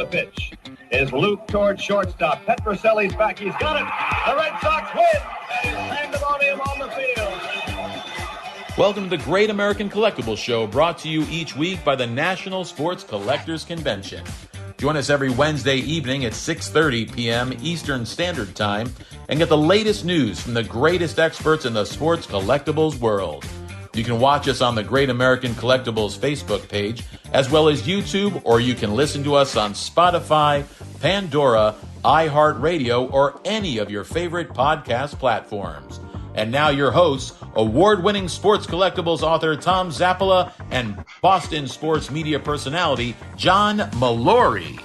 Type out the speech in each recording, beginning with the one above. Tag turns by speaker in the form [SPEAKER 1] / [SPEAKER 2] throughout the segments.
[SPEAKER 1] pitch is looped toward shortstop. Petroselli's back. He's got it. The Red Sox win. And it's pandemonium on the field.
[SPEAKER 2] Welcome to the Great American Collectibles Show, brought to you each week by the National Sports Collectors Convention. Join us every Wednesday evening at 6:30 p.m. Eastern Standard Time and get the latest news from the greatest experts in the sports collectibles world. You can watch us on the Great American Collectibles Facebook page, as well as YouTube, or you can listen to us on Spotify, Pandora, iHeartRadio, or any of your favorite podcast platforms. And now your hosts, award-winning sports collectibles author Tom Zappola and Boston sports media personality John Mallory.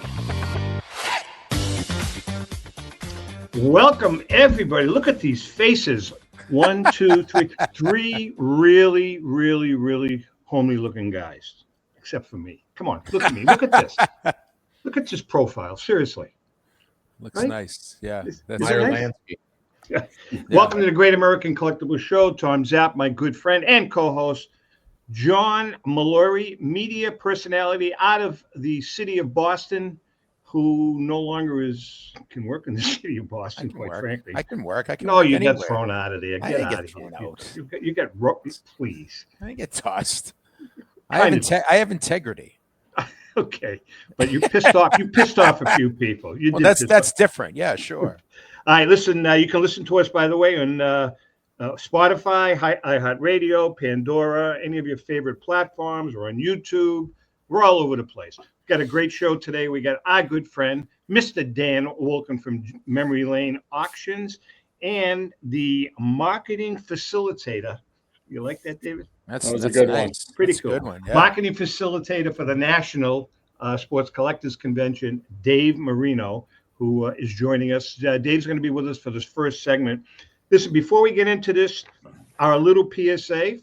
[SPEAKER 3] Welcome, everybody. Look at these faces. 1, 2, 3. 3 really homely-looking guys, except for me. Come on, look at me. Look at this. Look at this profile. Seriously.
[SPEAKER 4] Looks
[SPEAKER 3] right?
[SPEAKER 4] Nice. Yeah.
[SPEAKER 3] That's nice.
[SPEAKER 2] Landscape.
[SPEAKER 3] Yeah. Welcome to the Great American Collectibles Show. Tom Zapp, my good friend and co-host, John Mallory, media personality out of the city of Boston, who no longer can work in the city of Boston, quite frankly.
[SPEAKER 4] I can work.
[SPEAKER 3] No,
[SPEAKER 4] work
[SPEAKER 3] you
[SPEAKER 4] anywhere.
[SPEAKER 3] got thrown out of there.
[SPEAKER 4] I
[SPEAKER 3] Get
[SPEAKER 4] didn't
[SPEAKER 3] out
[SPEAKER 4] get
[SPEAKER 3] of
[SPEAKER 4] thrown
[SPEAKER 3] here.
[SPEAKER 4] out.
[SPEAKER 3] You get please.
[SPEAKER 4] I get tossed. I have integrity.
[SPEAKER 3] Okay, but you pissed off. You pissed off a few people.
[SPEAKER 4] Well, that's different. Yeah, sure.
[SPEAKER 3] All right, listen. You can listen to us, by the way, on Spotify, iHeartRadio, Pandora, any of your favorite platforms, or on YouTube. We're all over the place. We've got a great show today. We got our good friend, Mr. Dan Wulkan from Memory Lane Auctions, and the marketing facilitator. You like that, David?
[SPEAKER 4] That's
[SPEAKER 5] a good one.
[SPEAKER 3] Pretty
[SPEAKER 4] That's
[SPEAKER 3] cool.
[SPEAKER 4] A good one. Yeah.
[SPEAKER 3] Marketing facilitator for the National Sports Collectors Convention, Dave Marino, who is joining us. Dave's going to be with us for this first segment. Listen, before we get into this, our little PSA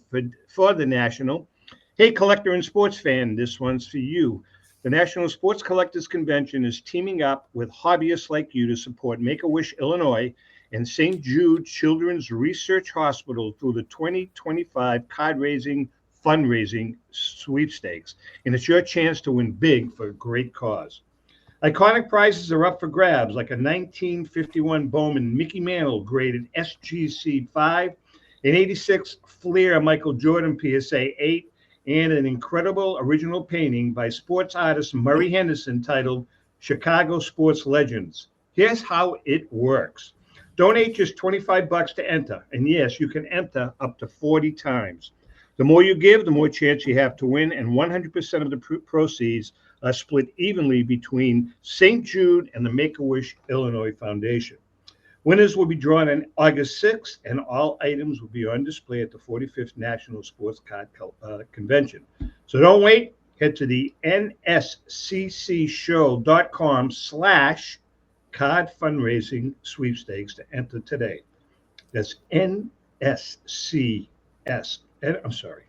[SPEAKER 3] for the National. Hey, collector and sports fan, this one's for you. The National Sports Collectors Convention is teaming up with hobbyists like you to support Make-A-Wish Illinois and St. Jude Children's Research Hospital through the 2025 card-raising fundraising sweepstakes. And it's your chance to win big for a great cause. Iconic prizes are up for grabs, like a 1951 Bowman Mickey Mantle graded SGC 5, an 86 Fleer Michael Jordan PSA 8, and an incredible original painting by sports artist Murray Henderson titled Chicago Sports Legends. Here's how it works. Donate just $25 to enter. And yes, you can enter up to 40 times. The more you give, the more chance you have to win. And 100% of the proceeds are split evenly between St. Jude and the Make-A-Wish Illinois Foundation. Winners will be drawn on August 6th, and all items will be on display at the 45th National Sports Card Convention. So don't wait. Head to the nsccshow.com/card fundraising sweepstakes to enter today. That's nsccshow.com/card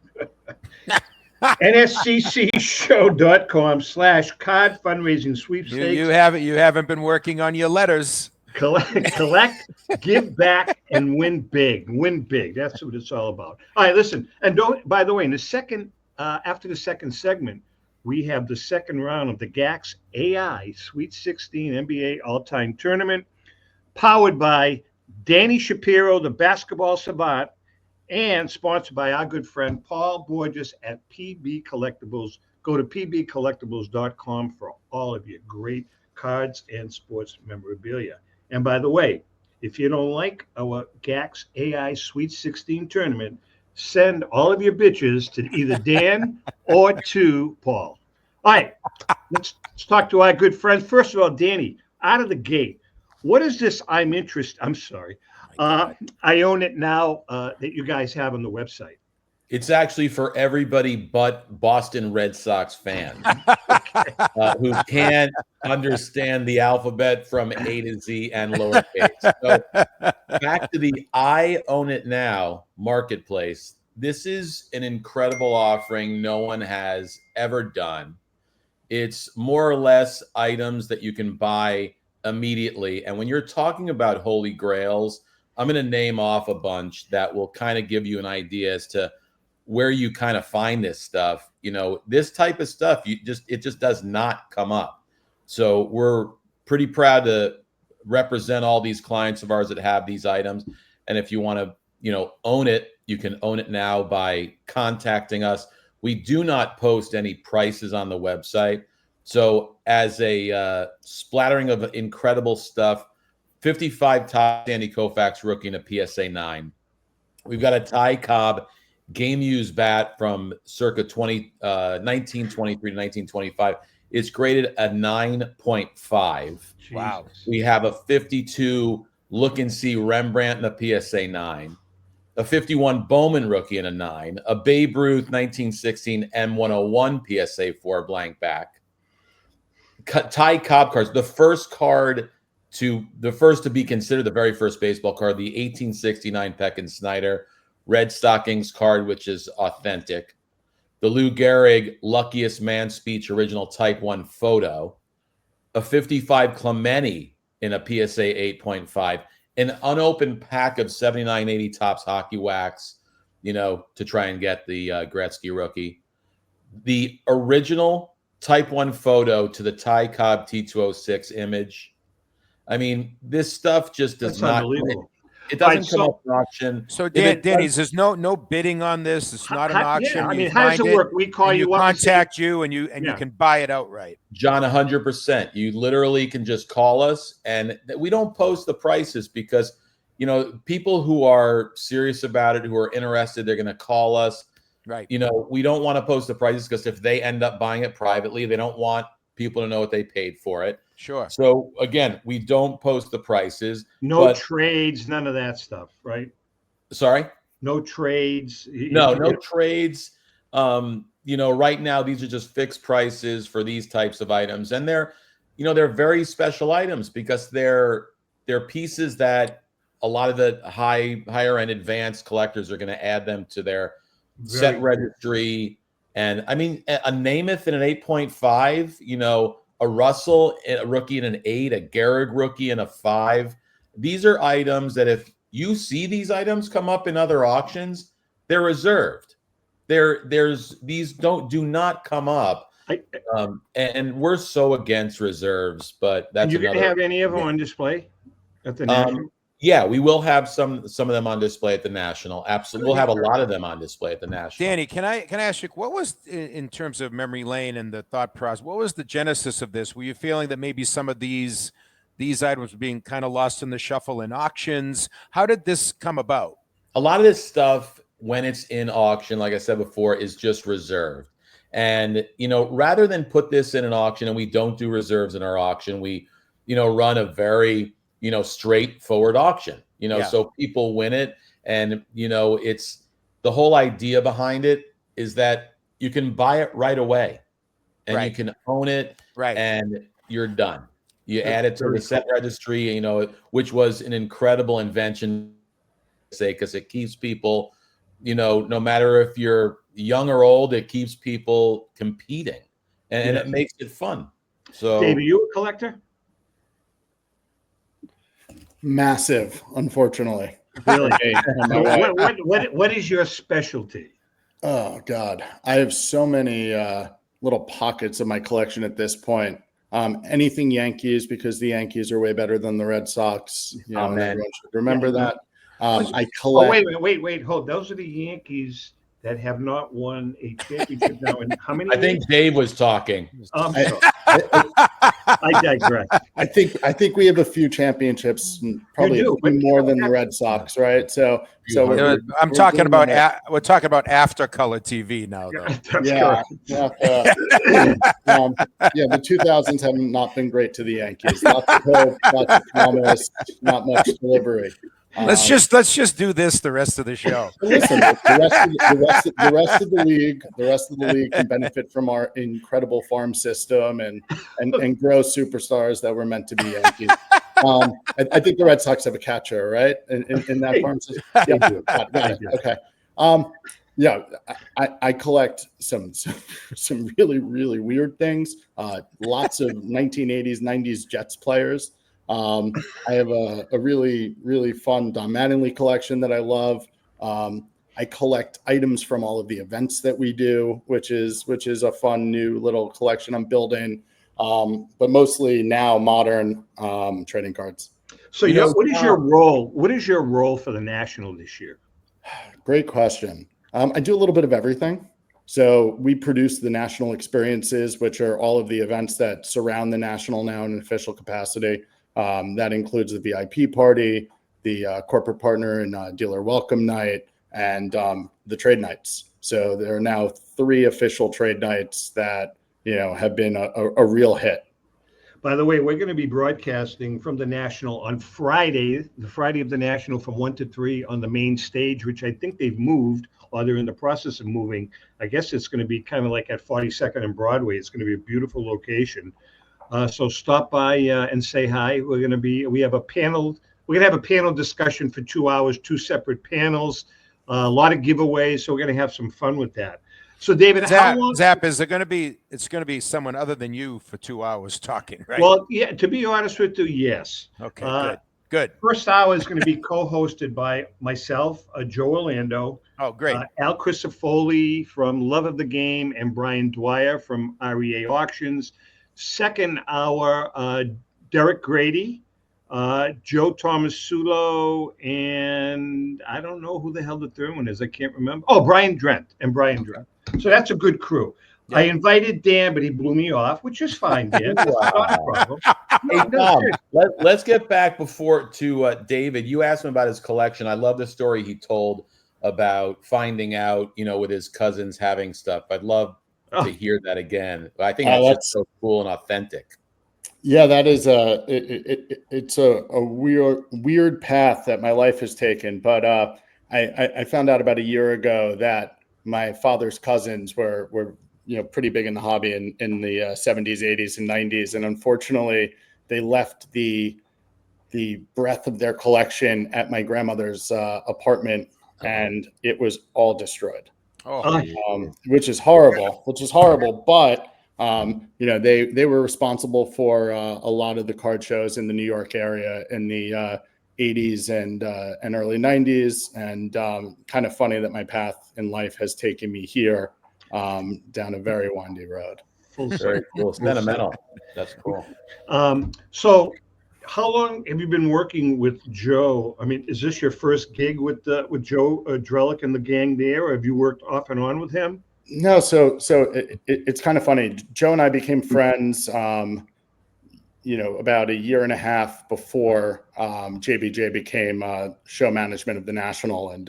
[SPEAKER 3] fundraising sweepstakes.
[SPEAKER 4] You haven't been working on your letters.
[SPEAKER 3] Collect, give back, and win big. Win big. That's what it's all about. All right, listen. And by the way, in the second, after the second segment, we have the second round of the GAX AI Sweet 16 NBA All-Time Tournament, powered by Danny Shapiro, the basketball savant, and sponsored by our good friend Paul Borges at PB Collectibles. Go to pbcollectibles.com for all of your great cards and sports memorabilia. And by the way, if you don't like our GAX AI Sweet 16 tournament, send all of your bitches to either Dan or to Paul. All right, let's talk to our good friends. First of all, Danny, out of the gate, what is this I Own It Now that you guys have on the website?
[SPEAKER 2] It's actually for everybody but Boston Red Sox fans who can't understand the alphabet from A to Z and lowercase. So back to the I Own It Now marketplace. This is an incredible offering no one has ever done. It's more or less items that you can buy immediately. And when you're talking about holy grails, I'm going to name off a bunch that will kind of give you an idea as to where you kind of find this stuff. You know, this type of stuff, it just does not come up. So we're pretty proud to represent all these clients of ours that have these items. And if you want to, own it, you can own it now by contacting us. We do not post any prices on the website. So as a splattering of incredible stuff, 55 top Sandy Koufax rookie in a PSA 9. We've got a Ty Cobb game used bat from circa 1923 to 1925. It's graded a 9.5.
[SPEAKER 4] Wow.
[SPEAKER 2] We have a 52 look and see Rembrandt in a PSA 9, a 51 Bowman rookie in a 9, a Babe Ruth 1916 M101 PSA 4 blank back. Ty Cobb cards, the first to be considered the very first baseball card, the 1869 Peck and Snyder Red Stockings card, which is authentic. The Lou Gehrig Luckiest Man Speech original Type 1 photo. A 55 Clemente in a PSA 8.5. An unopened pack of 7980 Topps Hockey Wax, to try and get the Gretzky rookie. The original Type 1 photo to the Ty Cobb T206 image. I mean, this stuff just does not.
[SPEAKER 3] Unbelievable.
[SPEAKER 2] It doesn't come up for auction.
[SPEAKER 4] So, Danny, there's no bidding on this. It's not an auction.
[SPEAKER 3] Yeah, I mean, how does it work? We call you up,
[SPEAKER 4] contact you, and you can buy it outright.
[SPEAKER 2] John, 100%. You literally can just call us, and we don't post the prices because, people who are serious about it, who are interested, they're going to call us.
[SPEAKER 4] Right.
[SPEAKER 2] We don't want to post the prices because if they end up buying it privately, they don't want people to know what they paid for it.
[SPEAKER 4] Sure.
[SPEAKER 2] So again, we don't post the prices.
[SPEAKER 3] No trades, none of that stuff, right?
[SPEAKER 2] Sorry?
[SPEAKER 3] No trades.
[SPEAKER 2] No trades. Right now these are just fixed prices for these types of items. And they're very special items because they're pieces that a lot of the higher end advanced collectors are going to add them to their set registry. And I mean, a Namath in an 8.5, a Russell, a rookie in an 8, a Gehrig rookie in a 5. These are items that if you see these items come up in other auctions, they're reserved. These do not come up. And we're so against reserves, but that's
[SPEAKER 3] you going to have any of them on display at the National?
[SPEAKER 2] Yeah, we will have some of them on display at the National. Absolutely, we'll have a lot of them on display at the National.
[SPEAKER 4] Danny, can I ask you, what was in terms of memory lane and the thought process? What was the genesis of this? Were you feeling that maybe some of these items were being kind of lost in the shuffle in auctions? How did this come about?
[SPEAKER 2] A lot of this stuff, when it's in auction, like I said before, is just reserved. And rather than put this in an auction, and we don't do reserves in our auction, we run a very straightforward auction, so people win it. And, it's the whole idea behind it is that you can buy it right away and you can own it and you're done. You add it to the set registry, which was an incredible invention, because it keeps people, no matter if you're young or old, it keeps people competing and it makes it fun. So,
[SPEAKER 3] Dave, are you a collector?
[SPEAKER 5] Massive, unfortunately.
[SPEAKER 3] Really? What is your specialty?
[SPEAKER 5] Oh God, I have so many little pockets of my collection at this point. Anything Yankees, because the Yankees are way better than the Red Sox. Everyone should remember that. I collect.
[SPEAKER 3] Oh, wait, hold. Those are the Yankees that have not won a championship now in how many?
[SPEAKER 2] I think Dave was talking.
[SPEAKER 3] I digress.
[SPEAKER 5] I think we have a few championships, and probably a few more than the Red Sox, right? So
[SPEAKER 4] I'm talking about we're talking about after color TV now, though.
[SPEAKER 5] The 2000s have not been great to the Yankees. Lots of hope, lots of promise, not much delivery.
[SPEAKER 4] Let's just do this the rest of the show.
[SPEAKER 5] Listen, the rest of the league can benefit from our incredible farm system and grow superstars that were meant to be Yankees. I think the Red Sox have a catcher, right? In that farm system. Yeah, got it. Okay. I collect some really, really weird things. Lots of 1980s, 90s Jets players. I have a really, really fun Don Mattingly collection that I love. I collect items from all of the events that we do, which is a fun new little collection I'm building. but mostly now modern trading cards.
[SPEAKER 3] So, what is your role? What is your role for the National this year?
[SPEAKER 5] Great question. I do a little bit of everything. So we produce the National experiences, which are all of the events that surround the National now in an official capacity. That includes the VIP party, the corporate partner and dealer welcome night, and the trade nights. So there are now 3 official trade nights that have been a real hit.
[SPEAKER 3] By the way, we're going to be broadcasting from the National on Friday, the Friday of the National, from 1 to 3 on the main stage, which I think they've moved, or they're in the process of moving. I guess it's going to be kind of like at 42nd and Broadway. It's going to be a beautiful location. So stop by and say hi. We have a panel. We're going to have a panel discussion for 2 hours, 2 separate panels, a lot of giveaways. So we're going to have some fun with that. So, David, how long?
[SPEAKER 4] Zap, is it going to be? It's going to be someone other than you for 2 hours talking, right?
[SPEAKER 3] Well, yeah. To be honest with you, yes.
[SPEAKER 4] Okay, good.
[SPEAKER 3] First hour is going to be co-hosted by myself, Joe Orlando.
[SPEAKER 4] Oh, great.
[SPEAKER 3] Al Crisafoli from Love of the Game, and Brian Dwyer from REA Auctions. Second hour, Derek Grady, Joe Tomasulo, and I don't know who the hell the third one is. I can't remember. Oh, Brian Drent. So that's a good crew. Yeah. I invited Dan, but he blew me off, which is fine, Dan. That's not a problem.
[SPEAKER 2] Hey, Tom, let's get back to David. You asked him about his collection. I love the story he told about finding out, with his cousins having stuff. I'd love to hear that again. I think that's so cool and authentic.
[SPEAKER 5] Yeah, that is it's a weird path that my life has taken. But I found out about a year ago that my father's cousins were pretty big in the hobby in the 70s, 80s, and 90s, and unfortunately, they left the breadth of their collection at my grandmother's apartment, and it was all destroyed. Which is horrible. But they were responsible for a lot of the card shows in the New York area in the 80s and early 90s, and kind of funny that my path in life has taken me here down a very windy road.
[SPEAKER 2] Very cool. Sentimental. That's cool.
[SPEAKER 3] So how long have you been working with Joe? I mean, is this your first gig with Joe Drellick and the gang there, or have you worked off and on with him?
[SPEAKER 5] No, so it's kind of funny. Joe and I became friends about a year and a half before JBJ became show management of the National. And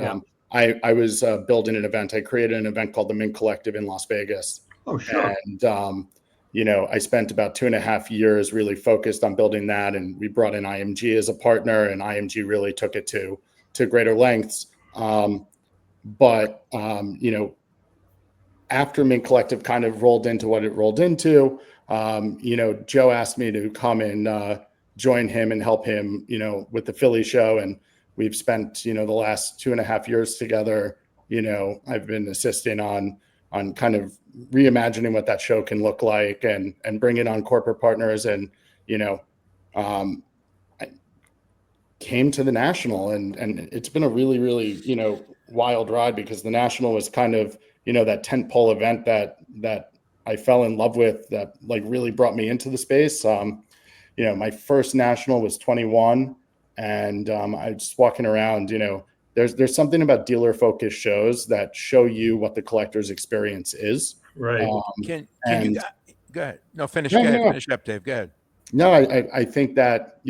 [SPEAKER 5] I was building an event. I created an event called the Mint Collective in Las Vegas.
[SPEAKER 3] Oh, sure.
[SPEAKER 5] And, I spent about 2.5 years really focused on building that. And we brought in IMG as a partner, and IMG really took it to greater lengths. But after Mint Collective kind of rolled into what it rolled into, Joe asked me to come and join him and help him, with the Philly show. And we've spent, the last 2.5 years together. I've been assisting on kind of reimagining what that show can look like and bringing on corporate partners. And, I came to the National, and it's been a really, really, wild ride, because the National was kind of, that tentpole event that I fell in love with, that like really brought me into the space. My first National was 21, and I was walking around, there's something about dealer focused shows that show you what the collector's experience is.
[SPEAKER 3] Right.
[SPEAKER 4] Can you go ahead? No, finish. Go ahead. Finish up, Dave. Go ahead.
[SPEAKER 5] No, I think that,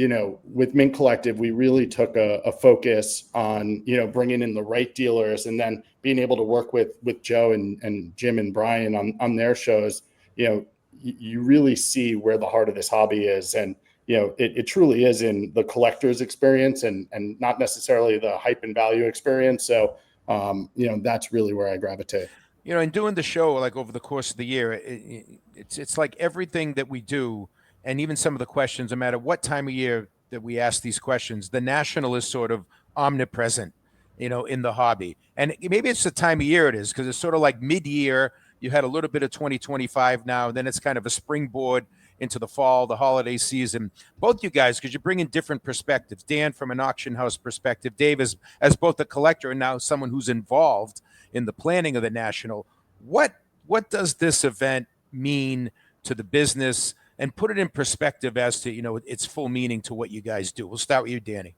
[SPEAKER 5] with Mint Collective, we really took a focus on, bringing in the right dealers, and then being able to work with Joe and Jim and Brian on their shows. You really see where the heart of this hobby is. And, it truly is in the collector's experience and not necessarily the hype and value experience. So, that's really where I gravitate.
[SPEAKER 4] In doing the show, like over the course of the year, it's like everything that we do, and even some of the questions, no matter what time of year that we ask these questions, the National is sort of omnipresent, in the hobby. And maybe it's the time of year it is, because it's sort of like mid-year. You had a little bit of 2025 now, and then it's kind of a springboard into the fall, the holiday season. Both you guys, because you bring in different perspectives. Dan from an auction house perspective, Dave as both a collector and now someone who's involved in the planning of the National. What does this event mean to the business and put it in perspective as to, its full meaning to what you guys do. We'll start with you, Danny.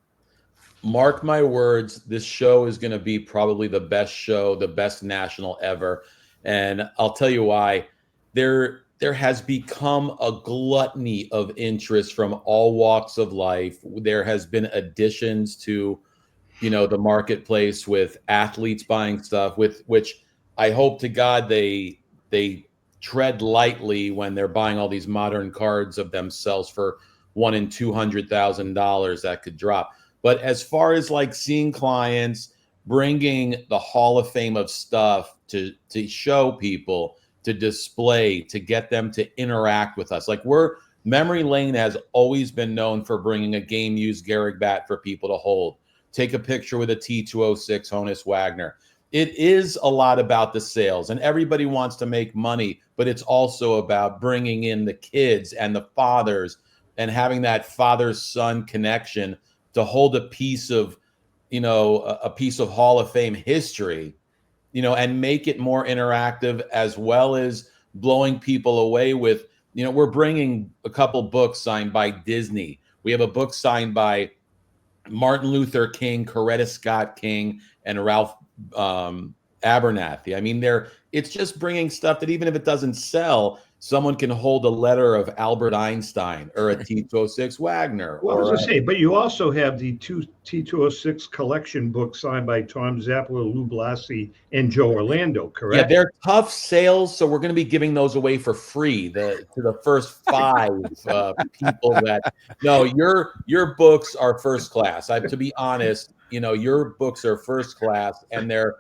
[SPEAKER 2] Mark my words, this show is going to be probably the best show, the best national ever. And I'll tell you why. There has become a gluttony of interest from all walks of life. There has been additions to, the marketplace with athletes buying stuff, with which I hope to God they tread lightly when they're buying all these modern cards of themselves for $100,000 and $200,000 that could drop. But as far as like seeing clients bringing the Hall of Fame of stuff to show people, to display, to get them to interact with us, like Memory Lane has always been known for bringing a game used Gehrig bat for people to hold. Take a picture with a T206 Honus Wagner. It is a lot about the sales, and everybody wants to make money, but it's also about bringing in the kids and the fathers and having that father-son connection to hold a piece of, a piece of Hall of Fame history, and make it more interactive, as well as blowing people away with, we're bringing a couple books signed by Disney. We have a book signed by Martin Luther King, Coretta Scott King, and Ralph Abernathy. I mean, it's just bringing stuff that even if it doesn't sell, someone can hold a letter of Albert Einstein or a T206 Wagner.
[SPEAKER 3] Well, I was going to say, but you also have the two T206 collection books signed by Tom Zappler, Lou Blasi, and Joe Orlando, correct?
[SPEAKER 2] Yeah, they're tough sales, so we're going to be giving those away for free to the first 5 people that. No, your books are first class. To be honest, your books are first class, and they're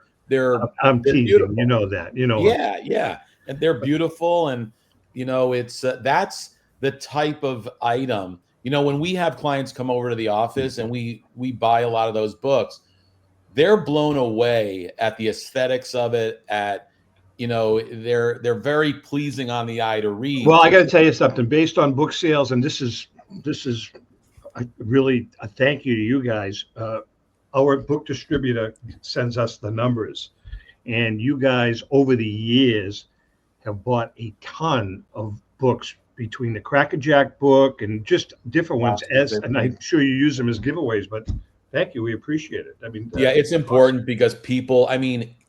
[SPEAKER 3] I'm teasing.
[SPEAKER 2] beautiful.
[SPEAKER 3] You know that.
[SPEAKER 2] Yeah, and they're beautiful, and it's that's the type of item. When we have clients come over to the office and we buy a lot of those books, they're blown away at the aesthetics of it. They're very pleasing on the eye to read.
[SPEAKER 3] Well, I got to tell you something. Based on book sales, and this is really a thank you to you guys. Our book distributor sends us the numbers, and you guys over the years have bought a ton of books between the Cracker Jack book and just different ones. And I'm sure you use them as giveaways, but thank you. We appreciate it. I mean,
[SPEAKER 2] yeah, it's important because people,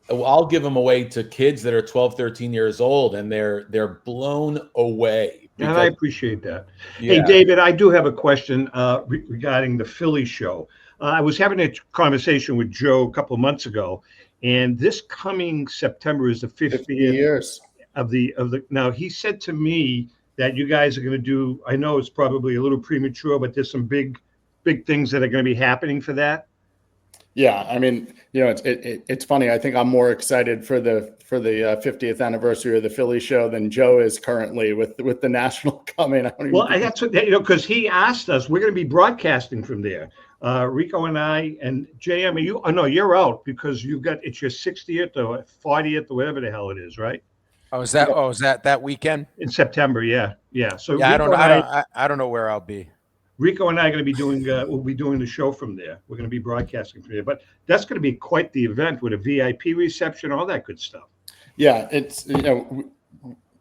[SPEAKER 2] I'll give them away to kids that are 12, 13 years old, and they're blown away.
[SPEAKER 3] And I appreciate that.
[SPEAKER 2] Yeah.
[SPEAKER 3] Hey, David, I do have a question regarding the Philly show. I was having a conversation with Joe a couple of months ago, and this coming September is the 50th
[SPEAKER 5] years
[SPEAKER 3] of the. Now, he said to me that you guys are going to do. I know it's probably a little premature, but there's some big things that are going to be happening for that.
[SPEAKER 5] Yeah, it's funny. I think I'm more excited for the 50th anniversary of the Philly show than Joe is currently with the national coming.
[SPEAKER 3] That's what because he asked us. We're going to be broadcasting from there. Rico and I and JM. You're out because it's your 60th or 40th or whatever the hell it is, right?
[SPEAKER 4] Is that weekend
[SPEAKER 3] in September? Yeah. So
[SPEAKER 4] yeah, I don't know where I'll be.
[SPEAKER 3] Rico and I are going to be doing. We'll be doing the show from there. We're going to be broadcasting from there, but that's going to be quite the event with a VIP reception, all that good stuff.
[SPEAKER 5] Yeah, it's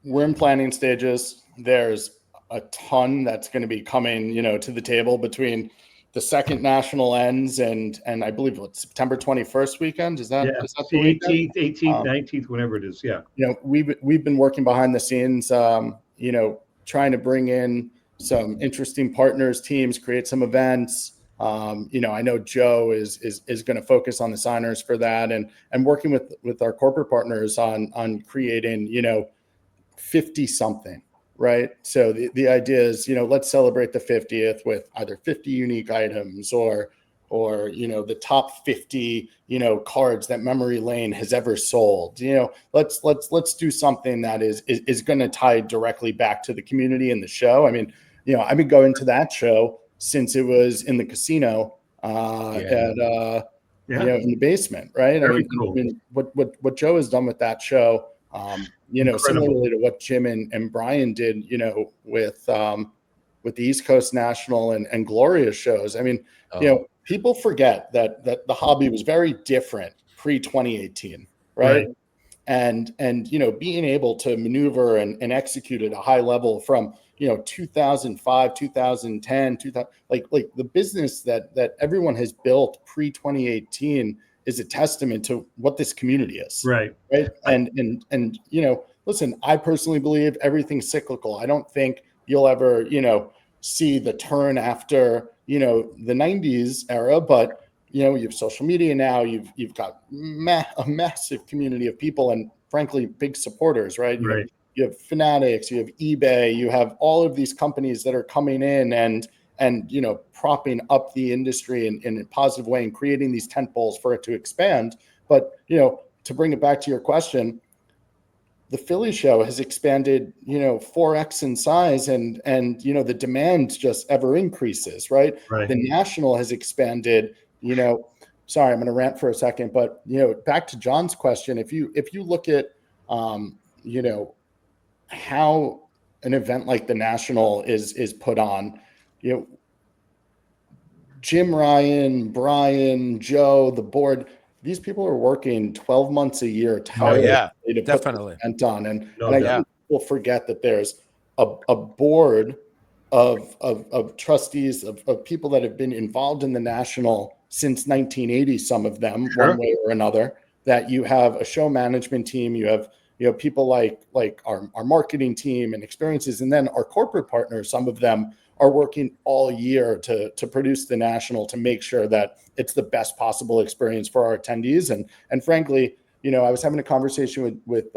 [SPEAKER 5] we're in planning stages. There's a ton that's going to be coming, to the table between the second national ends and I believe it's September 21st weekend. Is that
[SPEAKER 3] the 18th, 18th, 19th, whenever it is? Yeah.
[SPEAKER 5] We've been working behind the scenes, trying to bring in some interesting partners, teams, create some events. I know Joe is going to focus on the signers for that and working with our corporate partners on creating, 50 something. Right. So the idea is, let's celebrate the 50th with either 50 unique items or the top 50, cards that Memory Lane has ever sold. Let's do something that is going to tie directly back to the community and the show. I've been going to that show since it was in the casino in the basement. Right.
[SPEAKER 3] Very cool.
[SPEAKER 5] What Joe has done with that show. Similarly to what Jim and Brian did, with the East Coast National and Gloria shows. People forget that the hobby was very different pre-2018, right? And being able to maneuver and execute at a high level from 2005, 2010, 2000, like the business that everyone has built pre 2018 is a testament to what this community is.
[SPEAKER 3] Right.
[SPEAKER 5] And listen, I personally believe everything's cyclical. I don't think you'll ever, see the turn after, the 90s era, but you have social media now, you've got a massive community of people and frankly, big supporters, right?
[SPEAKER 3] Right.
[SPEAKER 5] You have Fanatics, you have eBay, you have all of these companies that are coming in and propping up the industry in a positive way and creating these tent poles for it to expand. But, to bring it back to your question, the Philly show has expanded, 4x in size and the demand just ever increases, right?
[SPEAKER 3] Right.
[SPEAKER 5] The national has expanded, sorry, I'm going to rant for a second, but, back to John's question, if you look at, how an event like the national is put on, Jim Ryan, Brian, Joe, the board, these people are working 12 months a year to
[SPEAKER 4] definitely
[SPEAKER 5] put the event on. And
[SPEAKER 3] No
[SPEAKER 5] I
[SPEAKER 3] doubt.
[SPEAKER 5] think people forget that there's a board of trustees of people that have been involved in the national since 1980, some of them,
[SPEAKER 3] Sure.
[SPEAKER 5] one way or another, that you have a show management team, you have people like our marketing team and experiences, and then our corporate partners, some of them are working all year to produce the national, to make sure that it's the best possible experience for our attendees. And frankly, I was having a conversation with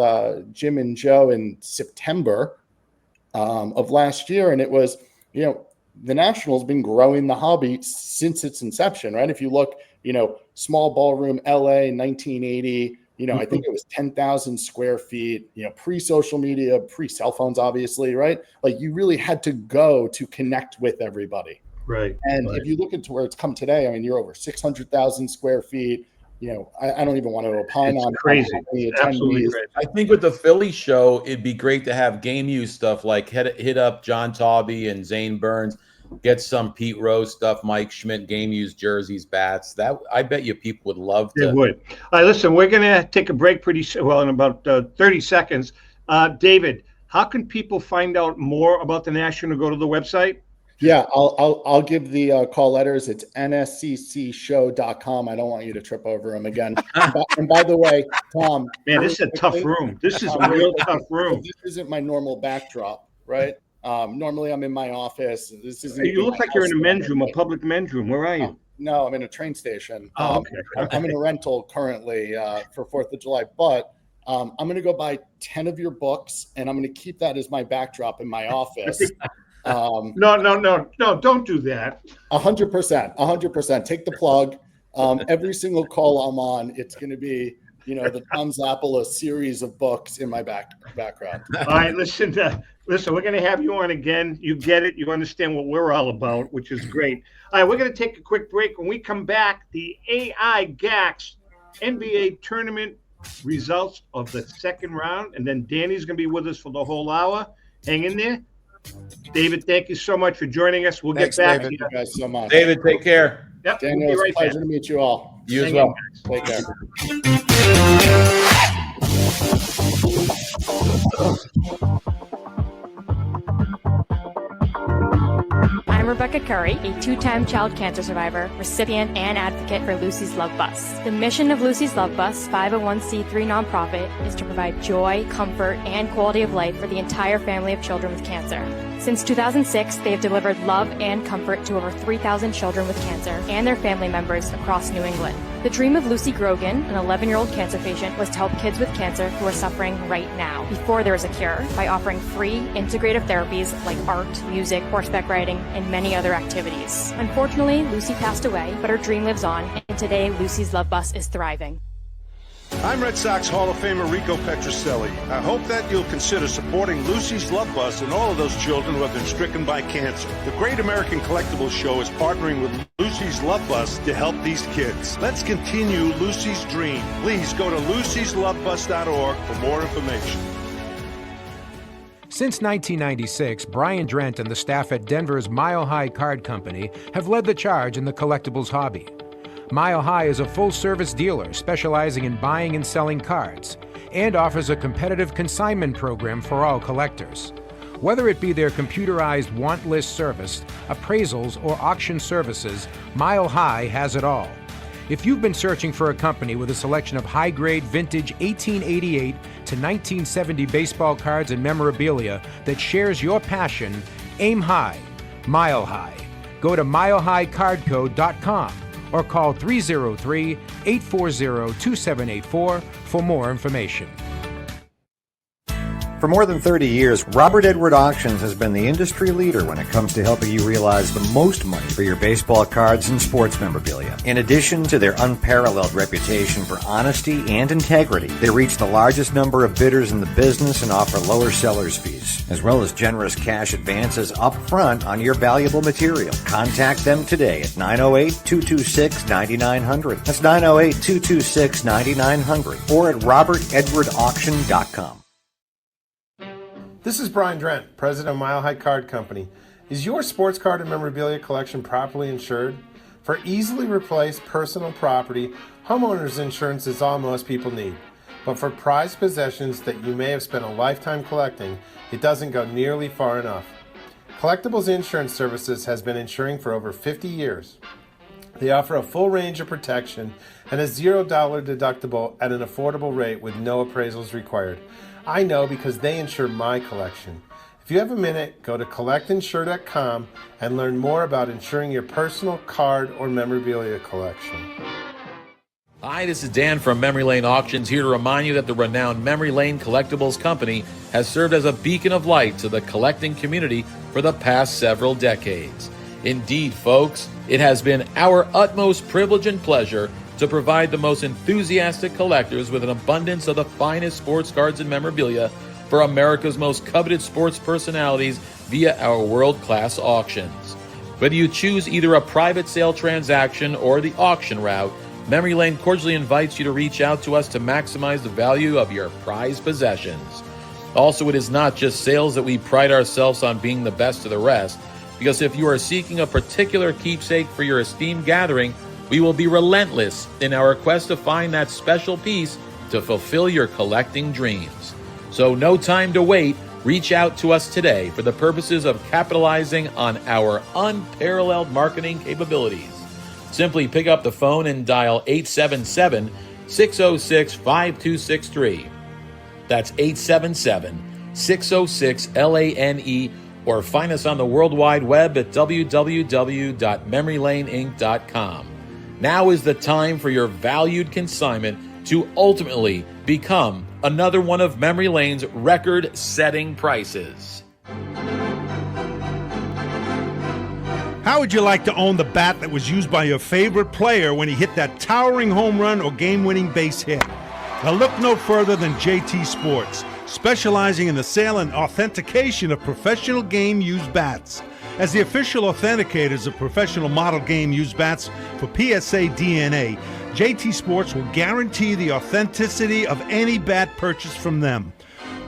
[SPEAKER 5] Jim and Joe in September of last year, and it was, the national's been growing the hobby since its inception, right? If you look, small ballroom, LA, 1980, I think it was 10,000 square feet, pre-social media, pre-cell phones, obviously, right? Like you really had to go to connect with everybody.
[SPEAKER 3] Right.
[SPEAKER 5] And
[SPEAKER 3] right.
[SPEAKER 5] if you look into where it's come today, I mean, you're over 600,000 square feet. I don't even want to opine
[SPEAKER 3] It's
[SPEAKER 5] on
[SPEAKER 3] crazy.
[SPEAKER 5] how many
[SPEAKER 3] Absolutely
[SPEAKER 5] attendees.
[SPEAKER 3] crazy.
[SPEAKER 2] I think with the Philly show, it'd be great to have game use stuff like hit up John Tawby and Zane Burns, get some Pete Rose stuff, Mike Schmidt, game use jerseys, bats. That I bet you people would love
[SPEAKER 3] They
[SPEAKER 2] to.
[SPEAKER 3] would. All right, listen, we're going to take a break in about 30 seconds. David, how can people find out more about the national? Go to the website?
[SPEAKER 5] Yeah, I'll give the call letters. It's nsccshow.com. I don't want you to trip over them again. And by the way, Tom,
[SPEAKER 3] Man, this is a tough room. This is a real tough room.
[SPEAKER 5] This isn't my normal backdrop, right? Normally I'm in my office. This isn't.
[SPEAKER 3] You look like you're in a men's room, a public men's room. Where are you?
[SPEAKER 5] No, I'm in a train station.
[SPEAKER 3] Oh, okay.
[SPEAKER 5] I'm in a rental currently for 4th of July, but I'm going to go buy 10 of your books, and I'm going to keep that as my backdrop in my office.
[SPEAKER 3] No, don't do that.
[SPEAKER 5] 100%. Take the plug. Every single call I'm on, it's going to be, the Tom Zappala series of books in my background.
[SPEAKER 3] All right, listen, we're going to have you on again. You get it. You understand what we're all about, which is great. All right, we're going to take a quick break. When we come back, the AI GAX NBA tournament results of the second round, and then Danny's going to be with us for the whole hour. Hang in there. David, thank you so much for joining us. We'll
[SPEAKER 4] Thanks,
[SPEAKER 3] get back
[SPEAKER 5] Thank you guys so much.
[SPEAKER 2] David, take care.
[SPEAKER 3] Yep,
[SPEAKER 5] Daniel,
[SPEAKER 3] we'll
[SPEAKER 5] it's
[SPEAKER 3] be
[SPEAKER 5] a
[SPEAKER 3] right
[SPEAKER 5] pleasure
[SPEAKER 3] back.
[SPEAKER 5] to meet you all.
[SPEAKER 2] You as
[SPEAKER 3] Hang
[SPEAKER 2] well.
[SPEAKER 3] in, guys.
[SPEAKER 5] Take care.
[SPEAKER 6] I'm Rebecca Curry, a two-time child cancer survivor, recipient, and advocate for Lucy's Love Bus. The mission of Lucy's Love Bus, 501c3 nonprofit, is to provide joy, comfort, and quality of life for the entire family of children with cancer. Since 2006, they have delivered love and comfort to over 3,000 children with cancer and their family members across New England. The dream of Lucy Grogan, an 11-year-old cancer patient, was to help kids with cancer who are suffering right now, before there is a cure, by offering free, integrative therapies like art, music, horseback riding, and many other activities. Unfortunately, Lucy passed away, but her dream lives on, and today Lucy's Love Bus is thriving.
[SPEAKER 7] I'm Red Sox Hall of Famer Rico Petroselli. I hope that you'll consider supporting Lucy's Love Bus and all of those children who have been stricken by cancer. The Great American Collectibles Show is partnering with Lucy's Love Bus to help these kids. Let's continue Lucy's dream. Please go to lucyslovebus.org for more information.
[SPEAKER 4] Since 1996, Brian Drent and the staff at Denver's Mile High Card Company have led the charge in the collectibles hobby. Mile High is a full-service dealer specializing in buying and selling cards and offers a competitive consignment program for all collectors. Whether it be their computerized want list service, appraisals, or auction services, Mile High has it all. If you've been searching for a company with a selection of high-grade vintage 1888 to 1970 baseball cards and memorabilia that shares your passion, aim high, Mile High. Go to milehighcardco.com or call 303-840-2784 for more information.
[SPEAKER 8] For more than 30 years, Robert Edward Auctions has been the industry leader when it comes to helping you realize the most money for your baseball cards and sports memorabilia. In addition to their unparalleled reputation for honesty and integrity, they reach the largest number of bidders in the business and offer lower seller's fees, as well as generous cash advances up front on your valuable material. Contact them today at 908-226-9900. That's 908-226-9900 or at robertedwardauction.com.
[SPEAKER 9] This is Brian Drent, president of Mile High Card Company. Is your sports card and memorabilia collection properly insured? For easily replaced personal property, homeowners insurance is all most people need. But for prized possessions that you may have spent a lifetime collecting, it doesn't go nearly far enough. Collectibles Insurance Services has been insuring for over 50 years. They offer a full range of protection and a $0 deductible at an affordable rate with no appraisals required. I know because they insure my collection. If you have a minute, go to collectinsure.com and learn more about insuring your personal card or memorabilia collection.
[SPEAKER 2] Hi, this is Dan from Memory Lane Auctions, here to remind you that the renowned Memory Lane Collectibles Company has served as a beacon of light to the collecting community for the past several decades. Indeed, folks, it has been our utmost privilege and pleasure to provide the most enthusiastic collectors with an abundance of the finest sports cards and memorabilia for America's most coveted sports personalities via our world-class auctions. Whether you choose either a private sale transaction or the auction route, Memory Lane cordially invites you to reach out to us to maximize the value of your prized possessions. Also, it is not just sales that we pride ourselves on being the best of the rest, because if you are seeking a particular keepsake for your esteemed gathering, we will be relentless in our quest to find that special piece to fulfill your collecting dreams. So no time to wait. Reach out to us today for the purposes of capitalizing on our unparalleled marketing capabilities. Simply pick up the phone and dial 877-606-5263. That's 877-606-LANE, or find us on the World Wide Web at www.memorylaneinc.com. Now is the time for your valued consignment to ultimately become another one of Memory Lane's record-setting prices.
[SPEAKER 10] How would you like to own the bat that was used by your favorite player when he hit that towering home run or game-winning base hit? Now look no further than JT Sports, specializing in the sale and authentication of professional game-used bats. As the official authenticators of professional model game-used bats for PSA DNA, JT Sports will guarantee the authenticity of any bat purchased from them.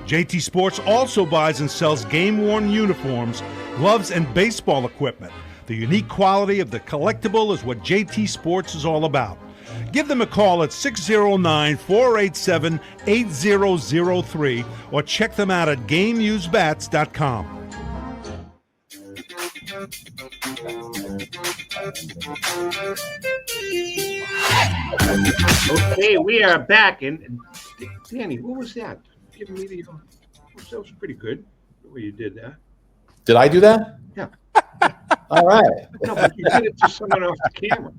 [SPEAKER 10] JT Sports also buys and sells game-worn uniforms, gloves, and baseball equipment. The unique quality of the collectible is what JT Sports is all about. Give them a call at 609-487-8003 or check them out at GameUseBats.com.
[SPEAKER 3] Okay, we are back. And Danny, what was that? Giving me the. That was pretty good the way you did that.
[SPEAKER 2] Did I do that?
[SPEAKER 3] Yeah.
[SPEAKER 2] All right.
[SPEAKER 3] No, but you did it to someone off the camera.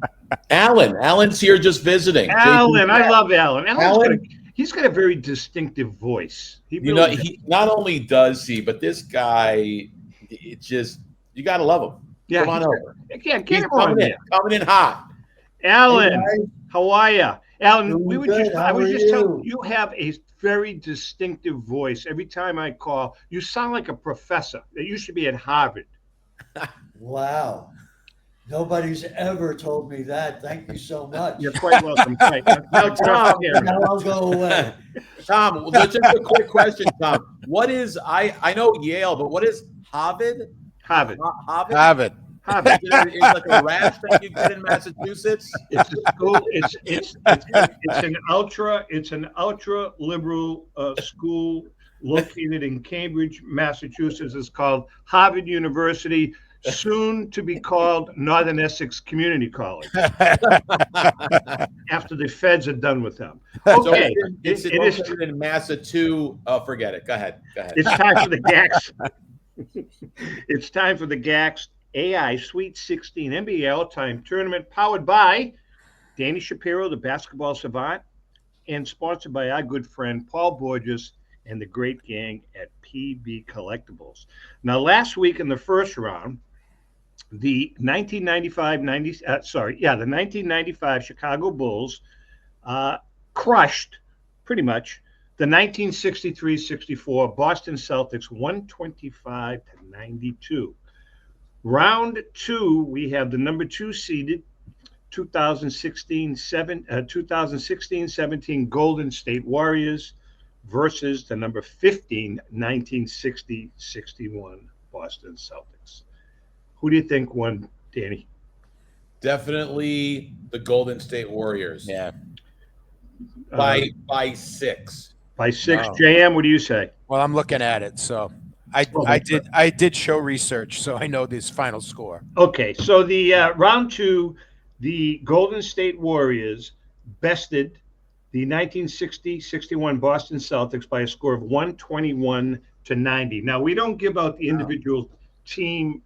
[SPEAKER 2] Alan's here just visiting.
[SPEAKER 3] Alan, I love Alan. He's got a very distinctive voice.
[SPEAKER 2] He not only does he, but this guy, it just, you got to love him.
[SPEAKER 3] Yeah,
[SPEAKER 2] come on over.
[SPEAKER 3] Yeah, get him on there.
[SPEAKER 2] Coming in hot.
[SPEAKER 3] Alan, hey, how are you? Alan, I was just telling you have a very distinctive voice. Every time I call, you sound like a professor. You should be at Harvard.
[SPEAKER 11] Wow. Nobody's ever told me that. Thank you so much.
[SPEAKER 3] You're quite welcome. Right. Now, Tom,
[SPEAKER 11] now I'll go away.
[SPEAKER 2] Tom, just a quick question, Tom. What is, I know Yale, but what is Harvard?
[SPEAKER 3] Harvard.
[SPEAKER 2] Harvard. It's like a rash that you get in Massachusetts.
[SPEAKER 3] It's a school. It's an ultra liberal school located in Cambridge, Massachusetts, is called Harvard University, soon to be called Northern Essex Community College, after the feds are done with them. Okay,
[SPEAKER 2] it's
[SPEAKER 3] it is.
[SPEAKER 2] located in Massachusetts. Oh, forget it. Go ahead.
[SPEAKER 3] It's time for the GACS. It's time for the GACS AI Sweet 16 NBA All-Time Tournament, powered by Danny Shapiro, the basketball savant, and sponsored by our good friend Paul Borges and the great gang at PB Collectibles. Now, last week in the first round, the 1995 Chicago Bulls crushed pretty much the 1963-64 Boston Celtics 125-92. Round two, we have the number 2 seeded 2016-17 Golden State Warriors versus the number 15 1960-61 Boston Celtics. Who do you think won, Danny?
[SPEAKER 2] Definitely the Golden State Warriors.
[SPEAKER 4] Yeah.
[SPEAKER 2] By 6.
[SPEAKER 3] By 6.
[SPEAKER 4] No.
[SPEAKER 3] JM, what do you say?
[SPEAKER 4] Well, I'm looking at it, so I did show research, so I know this final score.
[SPEAKER 3] Okay, so the round two, the Golden State Warriors bested the 1960-61 Boston Celtics by a score of 121-90. Now, we don't give out the individual team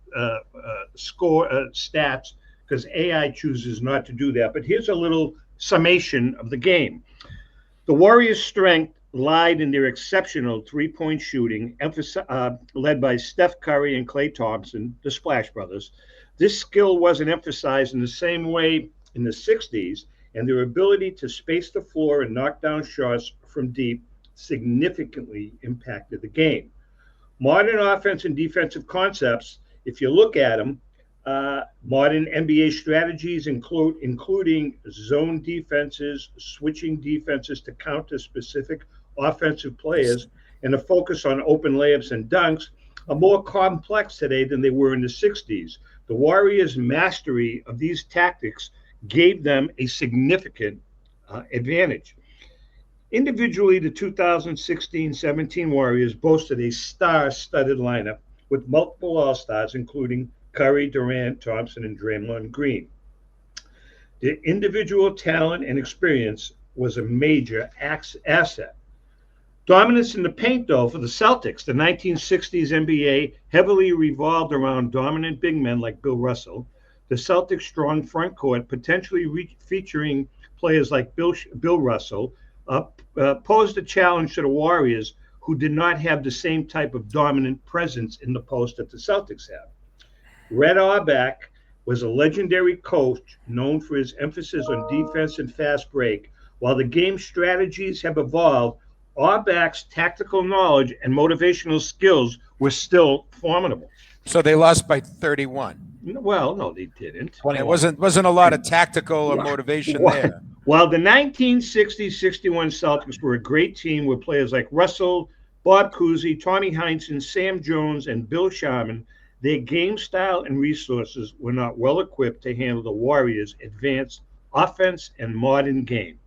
[SPEAKER 3] score stats because AI chooses not to do that. But here's a little summation of the game. The Warriors' strength lied in their exceptional three-point shooting, led by Steph Curry and Klay Thompson, the Splash Brothers. This skill wasn't emphasized in the same way in the 60s, and their ability to space the floor and knock down shots from deep significantly impacted the game. Modern offense and defensive concepts, if you look at them, modern NBA strategies including zone defenses, switching defenses to counter specific offensive players, and a focus on open layups and dunks are more complex today than they were in the 60s. The Warriors' mastery of these tactics gave them a significant advantage. Individually, the 2016-17 Warriors boasted a star-studded lineup with multiple All-Stars, including Curry, Durant, Thompson, and Draymond Green. Their individual talent and experience was a major asset. Dominance in the paint, though, for the Celtics, the 1960s NBA heavily revolved around dominant big men like Bill Russell. The Celtics' strong front court, potentially featuring players like Bill Russell, posed a challenge to the Warriors, who did not have the same type of dominant presence in the post that the Celtics have. Red Auerbach was a legendary coach known for his emphasis on defense and fast break. While the game's strategies have evolved, Auerbach's tactical knowledge and motivational skills were still formidable.
[SPEAKER 4] So they lost by 31.
[SPEAKER 3] Well, no, they didn't.
[SPEAKER 4] It wasn't a lot of tactical or motivation there.
[SPEAKER 3] While the 1960-61 Celtics were a great team with players like Russell, Bob Cousy, Tommy Heinsohn, Sam Jones, and Bill Sharman, their game style and resources were not well equipped to handle the Warriors' advanced offense and modern game.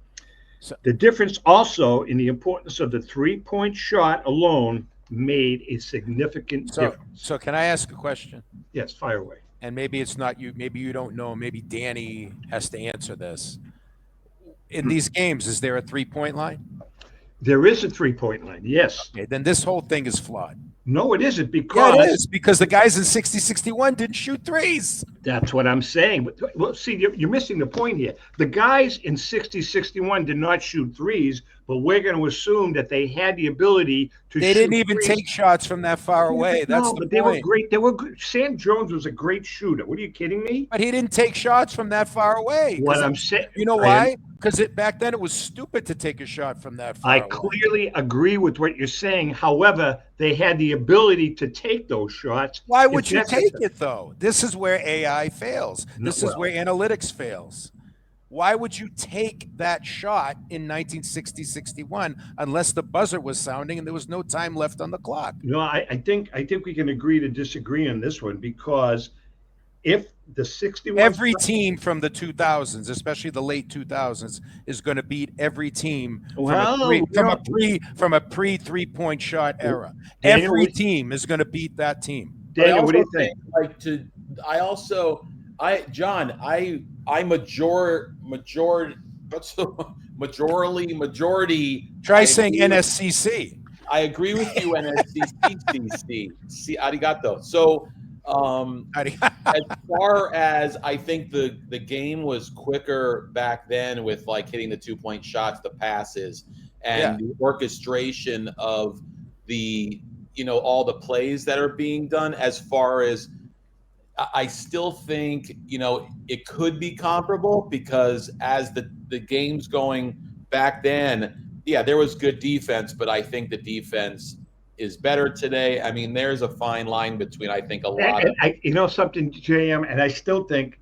[SPEAKER 3] The difference also in the importance of the three-point shot alone made a significant difference.
[SPEAKER 4] So can I ask a question?
[SPEAKER 3] Yes, fire away.
[SPEAKER 4] And maybe it's not you, maybe you don't know, maybe Danny has to answer this. In these games, is there a three-point line?
[SPEAKER 3] There is a three-point line, yes.
[SPEAKER 4] Okay, then this whole thing is flawed.
[SPEAKER 3] No, it isn't, because
[SPEAKER 4] it is, because the guys in 60-61 didn't shoot threes.
[SPEAKER 3] That's what I'm saying. Well, see, you're missing the point here. The guys in 60-61 did not shoot threes, but we're going to assume that they had the ability to
[SPEAKER 4] They didn't even take shots from that far away. That's the point.
[SPEAKER 3] They were great. They were good. Sam Jones was a great shooter. What are you kidding me?
[SPEAKER 4] But he didn't take shots from that far away.
[SPEAKER 3] What I'm saying,
[SPEAKER 4] you know why? Because back then it was stupid to take a shot from that far away.
[SPEAKER 3] I clearly agree with what you're saying. However, they had the ability to take those shots.
[SPEAKER 4] Why would you take it, though? This is where AI fails. This is where analytics fails. Why would you take that shot in 1960-61 unless the buzzer was sounding and there was no time left on the clock?
[SPEAKER 3] No, I think we can agree to disagree on this one, because if the 61
[SPEAKER 4] Every team from the 2000s, especially the late 2000s, is going to beat every team from a pre 3-point shot era.
[SPEAKER 3] Daniel,
[SPEAKER 4] Every team is going to beat that team.
[SPEAKER 3] Daniel, what do you think?
[SPEAKER 2] Majority.
[SPEAKER 4] Try saying NSCC.
[SPEAKER 2] I agree with you, NSCC. See, arigato. So, as far as I think the game was quicker back then with like hitting the 2-point shots, the passes, and the orchestration of the, all the plays that are being done. As far as I still think, it could be comparable because as the game's going back then, there was good defense, but I think the defense is better today. I mean, there's a fine line between, I think, a lot of
[SPEAKER 3] something, JM, and I still think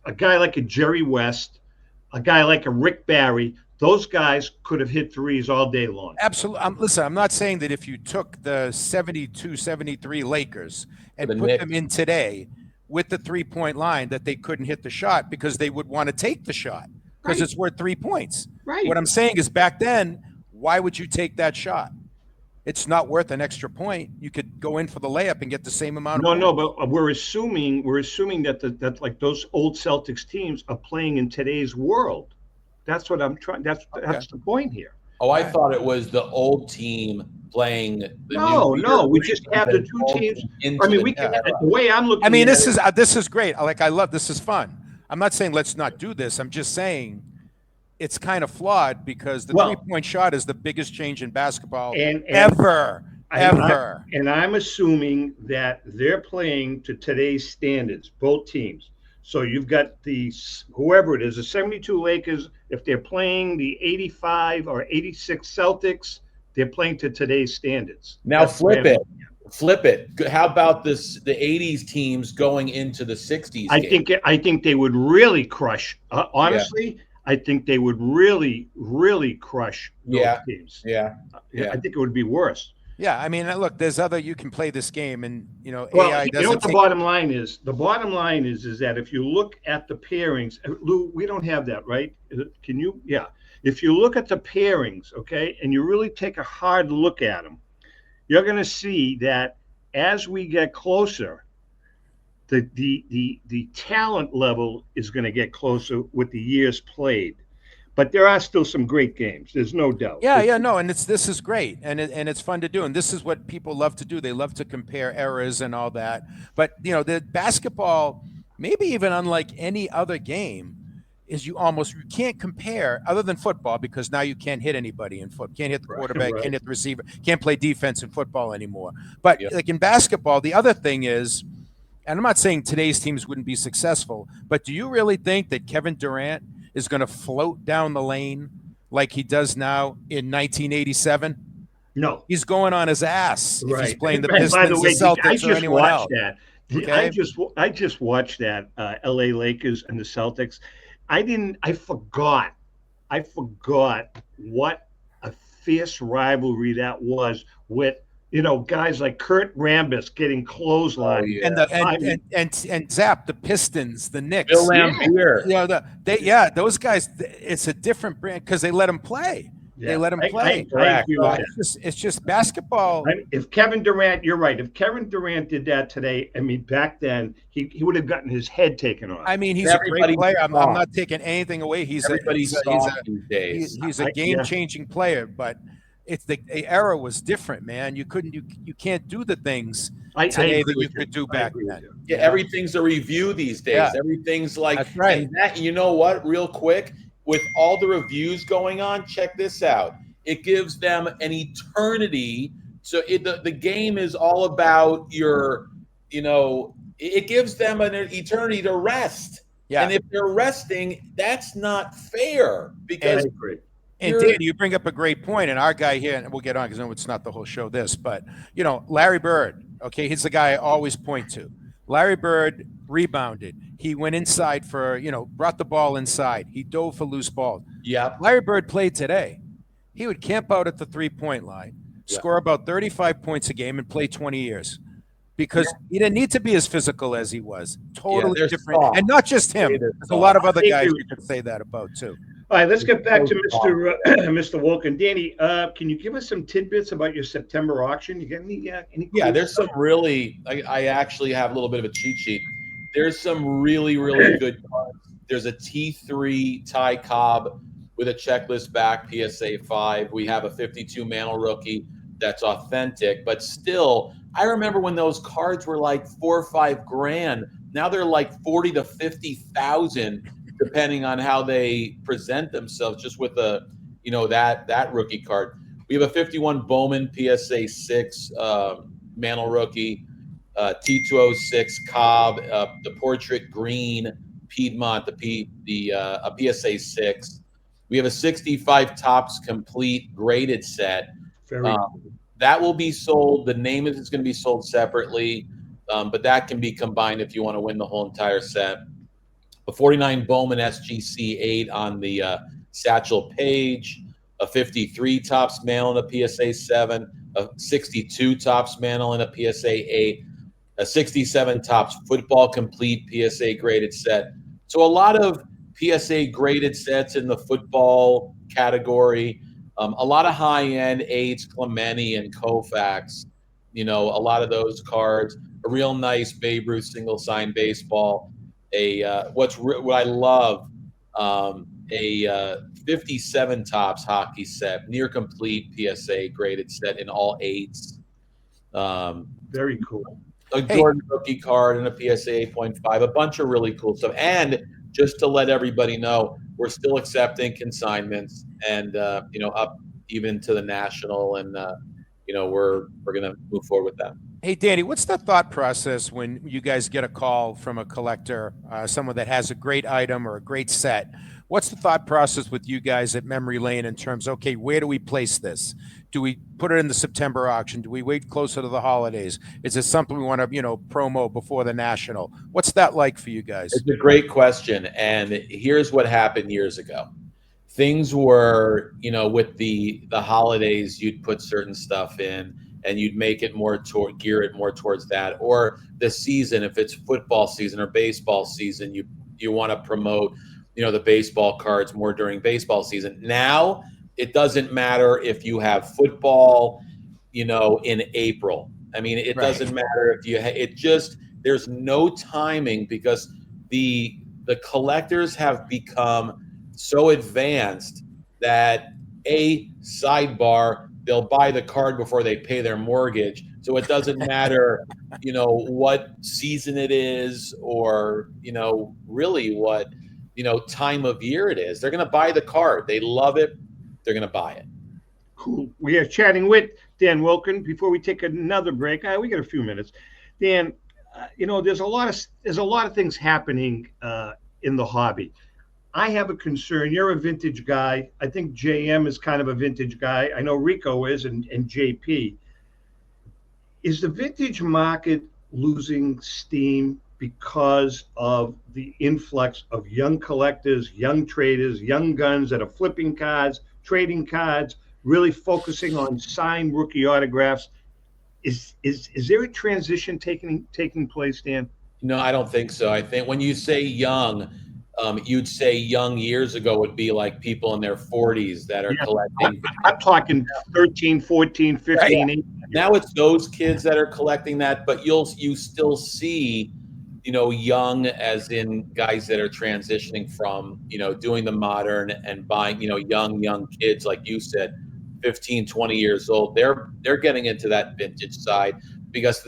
[SPEAKER 3] a guy like a Jerry West, a guy like a Rick Barry, those guys could have hit threes all day long.
[SPEAKER 4] Absolutely. Listen, I'm not saying that if you took the 72, 73 Lakers and put them in today with the 3-point line that they couldn't hit the shot because they would want to take the shot because it's worth 3 points.
[SPEAKER 3] Right.
[SPEAKER 4] What I'm saying is back then, why would you take that shot? It's not worth an extra point. You could go in for the layup and get the same amount of points.
[SPEAKER 3] No, but we're assuming that like those old Celtics teams are playing in today's world. That's what I'm trying. That's the point here.
[SPEAKER 2] Oh, I thought it was the old team playing.
[SPEAKER 3] No, we just have the two teams. I mean, the way I'm looking.
[SPEAKER 4] I mean, this is great. I love this. Is fun. I'm not saying let's not do this. I'm just saying it's kind of flawed because the 3-point shot is the biggest change in basketball ever.
[SPEAKER 3] And I'm assuming that they're playing to today's standards, both teams. So you've got whoever it is, the 72 Lakers, if they're playing the 85 or 86 Celtics, they're playing to today's standards.
[SPEAKER 2] Now flip it. How about the 80s teams going into the 60s?
[SPEAKER 3] I think they would really crush. Honestly, I think they would really, really crush those teams.
[SPEAKER 2] Yeah.
[SPEAKER 3] I think it would be worse.
[SPEAKER 4] Yeah, I mean, look, there's you can play this game, and
[SPEAKER 3] AI doesn't. What the bottom line is? The bottom line is that if you look at the pairings, Lou, we don't have that, right? Can you? Yeah. If you look at the pairings, okay, and you really take a hard look at them, you're going to see that as we get closer, the talent level is going to get closer with the years played. But there are still some great games. There's no doubt.
[SPEAKER 4] No, and this is great, and it's fun to do, and this is what people love to do. They love to compare eras and all that. But the basketball, maybe even unlike any other game, is you can't compare other than football because now you can't hit anybody in football. Can't hit the quarterback, can't hit the receiver, can't play defense in football anymore. But like in basketball, the other thing is, and I'm not saying today's teams wouldn't be successful, but do you really think that Kevin Durant is going to float down the lane like he does now in 1987?
[SPEAKER 3] No.
[SPEAKER 4] He's going on his ass if he's playing the Pistons,
[SPEAKER 3] by the way,
[SPEAKER 4] the Celtics, or anyone else.
[SPEAKER 3] Okay? I just watched that LA Lakers and the Celtics. I forgot what a fierce rivalry that was with guys like Kurt Rambis getting clotheslined.
[SPEAKER 4] And Zap, the Pistons, the Knicks.
[SPEAKER 2] Bill Laimbeer.
[SPEAKER 4] Those guys, it's a different brand because they let them play.
[SPEAKER 3] Yeah.
[SPEAKER 4] They let him play. It's just basketball.
[SPEAKER 3] If Kevin Durant, you're right. If Kevin Durant did that today, I mean, back then he would have gotten his head taken off.
[SPEAKER 4] I mean, he's a great player. I'm not taking anything away. He's a game-changing player, but it's the era was different, man. You can't do the things today that you could do back then.
[SPEAKER 2] Yeah, everything's a review these days.
[SPEAKER 4] Yeah.
[SPEAKER 2] Everything's like,
[SPEAKER 4] that's right.
[SPEAKER 2] And that, you know what? Real quick, with all the reviews going on, check this out. It gives them an eternity. So the game is all about it gives them an eternity to rest.
[SPEAKER 4] Yeah.
[SPEAKER 2] And if they're resting, that's not fair because.
[SPEAKER 4] And Dan, you bring up a great point, and our guy here, and we'll get on because no, it's not the whole show. But Larry Bird, okay, he's the guy I always point to. Larry Bird rebounded. He went inside brought the ball inside. He dove for loose balls.
[SPEAKER 2] Yeah.
[SPEAKER 4] Larry Bird played today. He would camp out at the 3-point line, score about 35 points a game, and play 20 years. because he didn't need to be as physical as he was. Totally
[SPEAKER 2] they're
[SPEAKER 4] different.
[SPEAKER 2] soft.
[SPEAKER 4] And not just him.
[SPEAKER 2] They're
[SPEAKER 4] There's a lot of other
[SPEAKER 3] Thank
[SPEAKER 4] guys
[SPEAKER 3] you.
[SPEAKER 4] you could say that about too.
[SPEAKER 3] All right, let's get back to Mr. Wulkan. Danny, can you give us some tidbits about your September auction? You got any
[SPEAKER 2] Yeah,
[SPEAKER 3] cool
[SPEAKER 2] there's
[SPEAKER 3] stuff?
[SPEAKER 2] some really. I actually have a little bit of a cheat sheet. There's some really good cards. There's a T3 Ty Cobb with a checklist back PSA 5. We have a 52 Mantle rookie that's authentic, but still, I remember when those cards were like $4 or $5 grand. Now they're like 40 to 50,000, depending on how they present themselves. Just with a, that rookie card. We have a 51 Bowman PSA 6 Mantle rookie, T206 Cobb, the portrait green Piedmont, a PSA 6. We have a 65 Topps complete graded set. That will be sold. The name is going to be sold separately, but that can be combined if you want to win the whole entire set. A 49 Bowman SGC 8 on the Satchel Page, a 53 Topps Mantle in a PSA 7, a 62 Topps Mantle in a PSA 8, a 67 Topps Football Complete PSA graded set. So a lot of PSA graded sets in the football category. A lot of high-end 8s, Clemente and Koufax. A lot of those cards. A real nice Babe Ruth single sign baseball. What I love, a 57 Topps hockey set, near complete PSA graded set in all 8s.
[SPEAKER 3] Very cool.
[SPEAKER 2] A Jordan rookie card and a PSA 8.5, a bunch of really cool stuff. And just to let everybody know, we're still accepting consignments and, up even to the national. And, we're going to move forward with that.
[SPEAKER 4] Hey, Danny, what's the thought process when you guys get a call from a collector, someone that has a great item or a great set? What's the thought process with you guys at Memory Lane in terms, okay, where do we place this? Do we put it in the September auction? Do we wait closer to the holidays? Is this something we want to, promo before the national? What's that like for you guys?
[SPEAKER 2] It's a great question. And here's what happened years ago. Things were, with the holidays, you'd put certain stuff in and you'd make it gear it more towards that. Or the season, if it's football season or baseball season, you want to promote, the baseball cards more during baseball season. Now, it doesn't matter if you have football, in April. I mean, it doesn't matter if there's no timing because the collectors have become so advanced that sidebar, they'll buy the card before they pay their mortgage. So it doesn't matter, what season it is or, really what, time of year it is. They're going to buy the card. They love it. They're going to buy it.
[SPEAKER 3] Cool. We are chatting with Dan Wulkan. Before we take another break, we got a few minutes. Dan, there's a lot of things happening in the hobby. I have a concern. You're a vintage guy. I think JM is kind of a vintage guy. I know Rico is, and JP. Is the vintage market losing steam because of the influx of young collectors, young traders, young guns that are flipping cards, trading cards, really focusing on signed rookie autographs? Is there a transition taking place, Dan?
[SPEAKER 2] No, I don't think so. I think when you say young, you'd say young years ago would be like people in their 40s that are collecting.
[SPEAKER 3] I'm talking 13, 14, 15,
[SPEAKER 2] Right.
[SPEAKER 3] 18.
[SPEAKER 2] Now it's those kids that are collecting that, but you still see, young as in guys that are transitioning from, doing the modern and buying, young kids, like you said, 15, 20 years old. They're getting into that vintage side because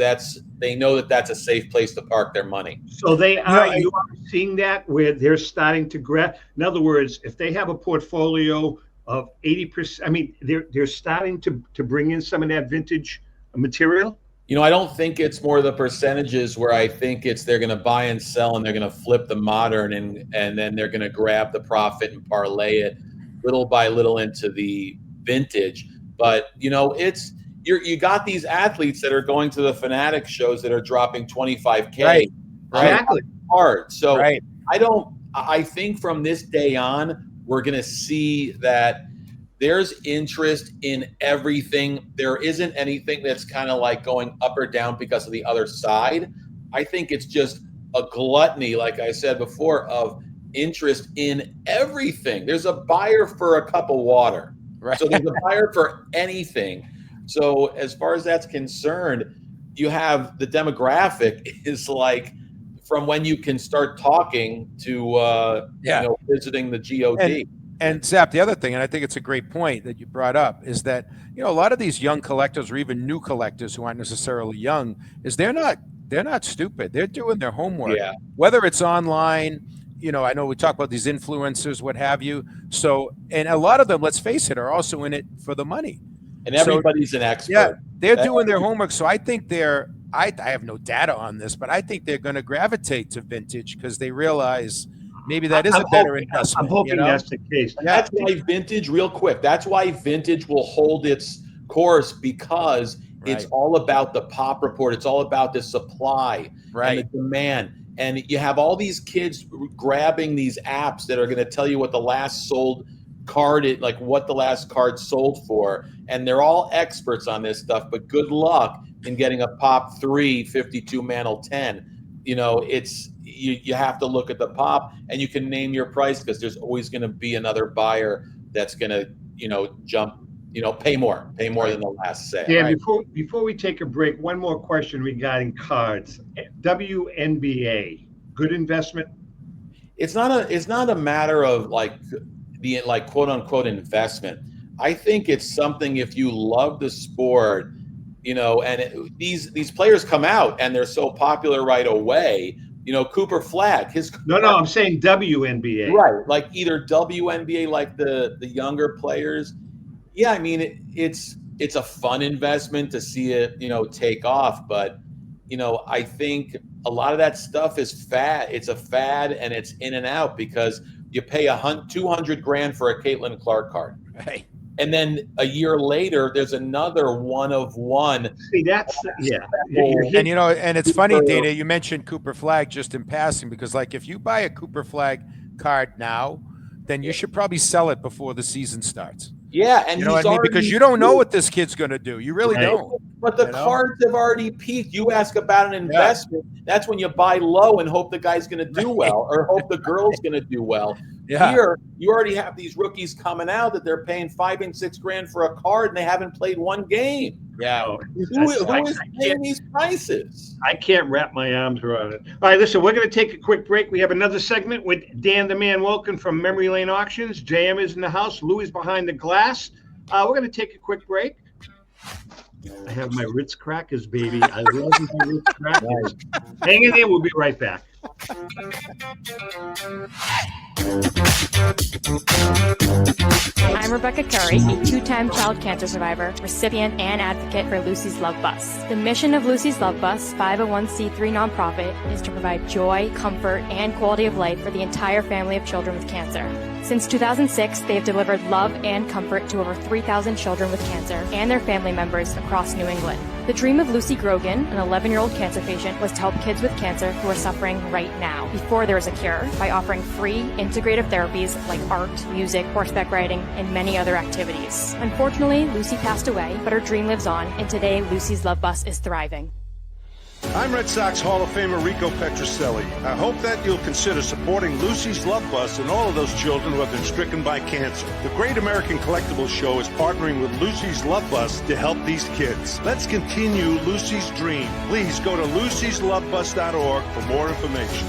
[SPEAKER 2] they know that that's a safe place to park their money.
[SPEAKER 3] So you are seeing that where they're starting to grab. In other words, if they have a portfolio of 80%, I mean, they're starting to bring in some of that vintage material.
[SPEAKER 2] I don't think it's more the percentages where I think it's they're going to buy and sell and they're going to flip the modern and then they're going to grab the profit and parlay it little by little into the vintage. But, it's you got these athletes that are going to the Fanatic shows that are dropping $25K.
[SPEAKER 4] Right.
[SPEAKER 3] Exactly.
[SPEAKER 2] Hard. So I think from this day on, we're going to see that there's interest in everything. There isn't anything that's kind of like going up or down because of the other side. I think it's just a gluttony, like I said before, of interest in everything. There's a buyer for a cup of water.
[SPEAKER 4] Right.
[SPEAKER 2] So there's a buyer for anything. So as far as that's concerned, you have the demographic is like from when you can start talking to visiting the GOD.
[SPEAKER 4] And Zap, the other thing, and I think it's a great point that you brought up, is that a lot of these young collectors or even new collectors who aren't necessarily young, is they're not stupid. They're doing their homework.
[SPEAKER 2] Yeah.
[SPEAKER 4] Whether it's online, I know we talk about these influencers, what have you. So, and a lot of them, let's face it, are also in it for the money.
[SPEAKER 2] And everybody's an expert.
[SPEAKER 4] Yeah, they're doing their homework. So I think I have no data on this, but I think they're going to gravitate to vintage because they realize maybe that is a better investment.
[SPEAKER 3] I'm hoping that's the case.
[SPEAKER 2] That's why vintage, real quick, that's why vintage will hold its course, because it's all about the pop report. It's all about the supply and the demand. And you have all these kids grabbing these apps that are going to tell you what the last sold card is, like what the last card sold for. And they're all experts on this stuff, but good luck in getting a pop 3 52 mantle 10. It's you have to look at the pop, and you can name your price because there's always going to be another buyer that's going to jump, pay more than the last sale.
[SPEAKER 3] Dan, before we take a break, one more question regarding cards. WNBA, good investment?
[SPEAKER 2] It's not a matter of the quote unquote investment. I think it's something, if you love the sport, these players come out and they're so popular right away. Cooper Flagg,
[SPEAKER 3] I'm saying WNBA.
[SPEAKER 2] Right, like either WNBA, like the younger players. Yeah, I mean it's a fun investment to see it, take off, but I think a lot of that stuff is fad. It's a fad, and it's in and out because you pay $200,000 for a Caitlin Clark card.
[SPEAKER 4] Right.
[SPEAKER 2] And then a year later, there's another one of one.
[SPEAKER 3] See, that's
[SPEAKER 4] And and it's funny, Dana, you mentioned Cooper Flagg just in passing, because if you buy a Cooper Flagg card now, then you should probably sell it before the season starts.
[SPEAKER 2] Yeah, and
[SPEAKER 4] because you don't know what this kid's going to do. You really don't.
[SPEAKER 2] But the cards have already peaked. You ask about an investment. Yeah. That's when you buy low and hope the guy's going to do well, or hope the girl's going to do well. Yeah. Here, you already have these rookies coming out that they're paying $5,000 and $6,000 for a card, and they haven't played one game.
[SPEAKER 3] Yeah,
[SPEAKER 2] who is paying these prices?
[SPEAKER 3] I can't wrap my arms around it. All right, listen, we're going to take a quick break. We have another segment with Dan the Man Wulkan from Memory Lane Auctions. JM is in the house. Louis behind the glass. We're going to take a quick break. I have my Ritz crackers, baby. I love my Ritz crackers. Hang in there. We'll be right back.
[SPEAKER 6] I'm Rebecca Curry, a two-time child cancer survivor, recipient, and advocate for Lucy's Love Bus. The mission of Lucy's Love Bus, 501c3 nonprofit, is to provide joy, comfort, and quality of life for the entire family of children with cancer. Since 2006, they have delivered love and comfort to over 3,000 children with cancer and their family members across New England. The dream of Lucy Grogan, an 11-year-old cancer patient, was to help kids with cancer who are suffering right now, before there is a cure, by offering free, integrative therapies like art, music, horseback riding, and many other activities. Unfortunately, Lucy passed away, but her dream lives on, and today Lucy's Love Bus is thriving.
[SPEAKER 7] I'm Red Sox Hall of Famer Rico Petroselli. I hope that you'll consider supporting Lucy's Love Bus and all of those children who have been stricken by cancer. The Great American Collectibles Show is partnering with Lucy's Love Bus to help these kids. Let's continue Lucy's dream. Please go to lucyslovebus.org for more information.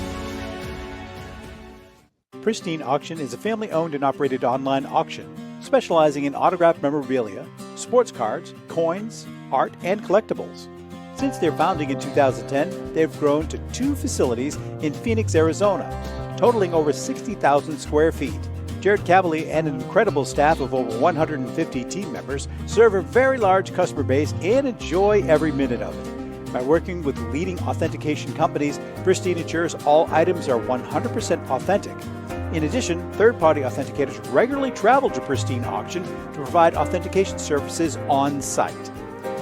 [SPEAKER 12] Pristine Auction is a family-owned and operated online auction specializing in autographed memorabilia, sports cards, coins, art, and collectibles. Since their founding in 2010, they've grown to 2 facilities in Phoenix, Arizona, totaling over 60,000 square feet. Jared Cavalier and an incredible staff of over 150 team members serve a very large customer base and enjoy every minute of it. By working with leading authentication companies, Pristine ensures all items are 100% authentic. In addition, third-party authenticators regularly travel to Pristine Auction to provide authentication services on site.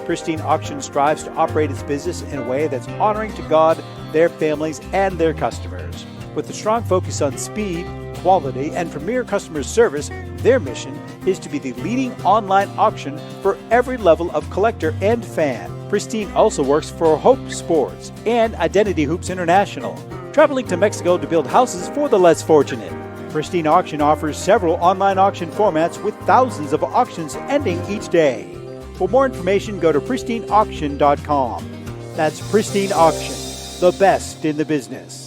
[SPEAKER 12] Pristine Auction strives to operate its business in a way that's honoring to God, their families, and their customers. With a strong focus on speed, quality, and premier customer service, Their mission is to be the leading online auction for every level of collector and fan. Pristine also works for Hope Sports and Identity Hoops International, traveling to Mexico to build houses for the less fortunate. Pristine Auction offers several online auction formats with thousands of auctions ending each day. For more information, go to pristineauction.com. That's Pristine Auction, the best in the business.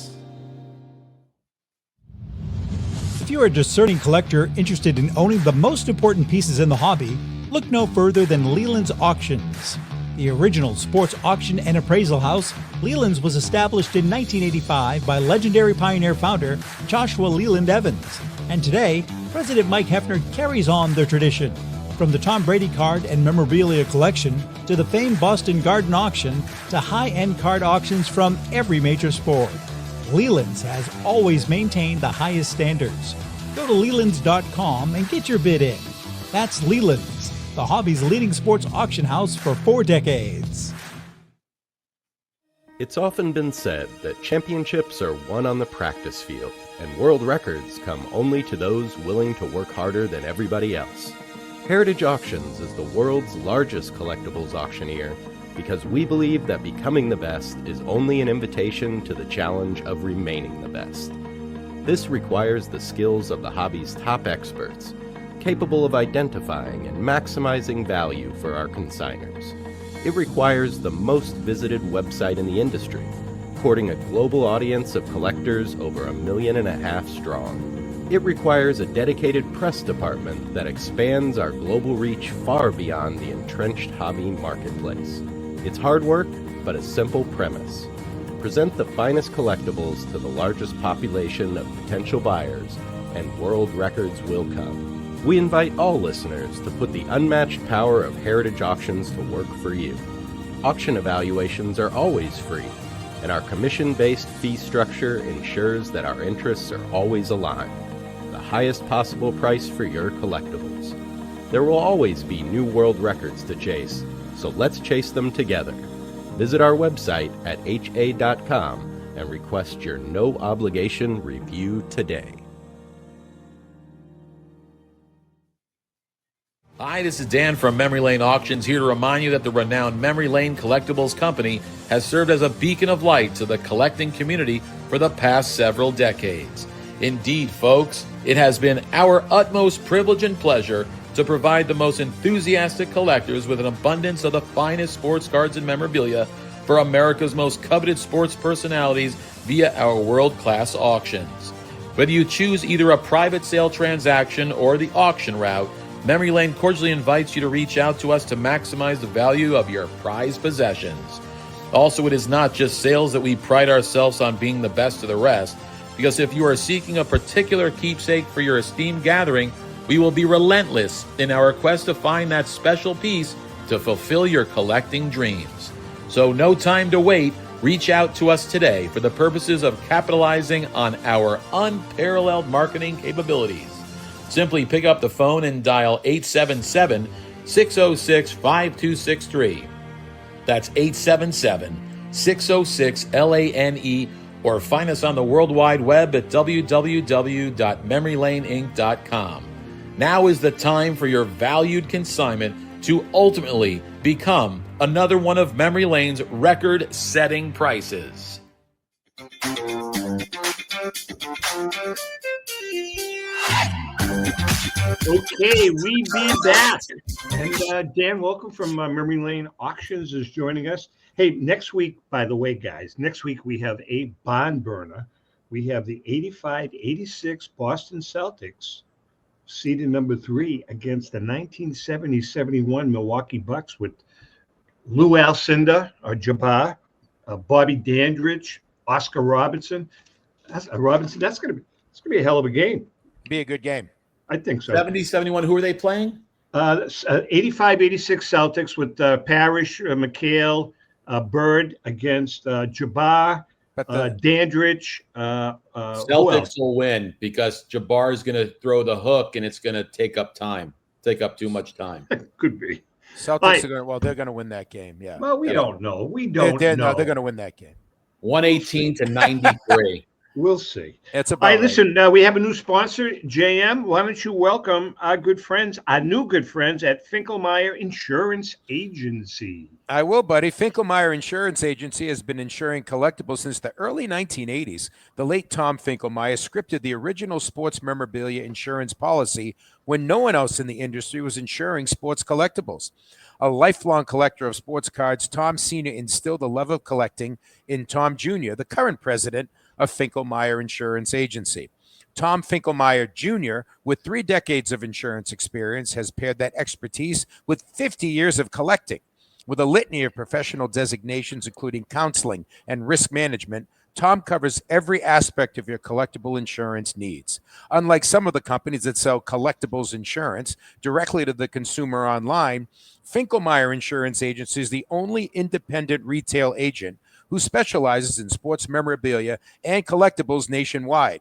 [SPEAKER 13] If you are a discerning collector interested in owning the most important pieces in the hobby, look no further than Leland's Auctions. The original sports auction and appraisal house, Leland's was established in 1985 by legendary Pioneer founder Joshua Leland Evans. And today, President Mike Hefner carries on the tradition. From the Tom Brady card and memorabilia collection to the famed Boston Garden auction to high-end card auctions from every major sport, Leland's has always maintained the highest standards. Go to Lelands.com and get your bid in. That's Leland's, the hobby's leading sports auction house for 4 decades.
[SPEAKER 14] It's often been said that championships are won on the practice field, and world records come only to those willing to work harder than everybody else. Heritage Auctions is the world's largest collectibles auctioneer because we believe that becoming the best is only an invitation to the challenge of remaining the best. This requires the skills of the hobby's top experts, capable of identifying and maximizing value for our consigners. It requires the most visited website in the industry, courting a global audience of collectors over 1.5 million strong. It requires a dedicated press department that expands our global reach far beyond the entrenched hobby marketplace. It's hard work, but a simple premise. Present the finest collectibles to the largest population of potential buyers, and world records will come. We invite all listeners to put the unmatched power of Heritage Auctions to work for you. Auction evaluations are always free, and our commission-based fee structure ensures that our interests are always aligned. The highest possible price for your collectibles. There will always be new world records to chase, so let's chase them together. Visit our website at ha.com and request your no-obligation review today.
[SPEAKER 2] Hi, this is Dan from Memory Lane Auctions, here to remind you that the renowned Memory Lane Collectibles Company has served as a beacon of light to the collecting community for the past several decades. Indeed, folks, it has been our utmost privilege and pleasure to provide the most enthusiastic collectors with an abundance of the finest sports cards and memorabilia for America's most coveted sports personalities via our world-class auctions. Whether you choose either a private sale transaction or the auction route, Memory Lane cordially invites you to reach out to us to maximize the value of your prized possessions. Also, it is not just sales that we pride ourselves on being the best of the rest, because if you are seeking a particular keepsake for your esteemed gathering, we will be relentless in our quest to find that special piece to fulfill your collecting dreams. So no time to wait. Reach out to us today for the purposes of capitalizing on our unparalleled marketing capabilities. Simply pick up the phone and dial 877-606-5263. That's 877-606-LANE, or find us on the World Wide Web at www.memorylaneinc.com. Now is the time for your valued consignment to ultimately become another one of Memory Lane's record-setting prices.
[SPEAKER 3] Okay, we be back. And Dan, welcome from Memory Lane Auctions is joining us. Hey, next week, by the way, guys, next week we have a barn burner. We have the 85-86 Boston Celtics, seeded number 3, against the 1970-71 Milwaukee Bucks with Lou Alcindor, or Jabbar, Bobby Dandridge, Oscar Robertson. That's going to be a hell of a game.
[SPEAKER 4] Be a good game.
[SPEAKER 3] I think so.
[SPEAKER 2] 70-71, who are they playing?
[SPEAKER 3] 85-86 Celtics with Parrish, McHale, Bird against Jabbar, Dandridge.
[SPEAKER 2] Celtics will win because Jabbar is going to throw the hook and it's going to take up too much time.
[SPEAKER 3] Could be.
[SPEAKER 4] Celtics are going. Well, they're going to win that game. Yeah.
[SPEAKER 3] Well, we don't know. We don't know.
[SPEAKER 4] No, they're going to win that game.
[SPEAKER 2] 118-93.
[SPEAKER 3] We'll see.
[SPEAKER 4] It's
[SPEAKER 3] All
[SPEAKER 4] about
[SPEAKER 3] right,
[SPEAKER 4] right.
[SPEAKER 3] listen, we have a new sponsor, JM. Why don't you welcome our good friends, our new good friends at Finkelmeyer Insurance Agency.
[SPEAKER 4] I will, buddy. Finkelmeyer Insurance Agency has been insuring collectibles since the early 1980s. The late Tom Finkelmeyer scripted the original sports memorabilia insurance policy when no one else in the industry was insuring sports collectibles. A lifelong collector of sports cards, Tom Sr. instilled a love of collecting in Tom Jr., the current president of Finkelmeyer Insurance Agency. Tom Finkelmeyer Jr., with 3 decades of insurance experience, has paired that expertise with 50 years of collecting. With a litany of professional designations, including counseling and risk management, Tom covers every aspect of your collectible insurance needs. Unlike some of the companies that sell collectibles insurance directly to the consumer online, Finkelmeyer Insurance Agency is the only independent retail agent who specializes in sports memorabilia and collectibles nationwide,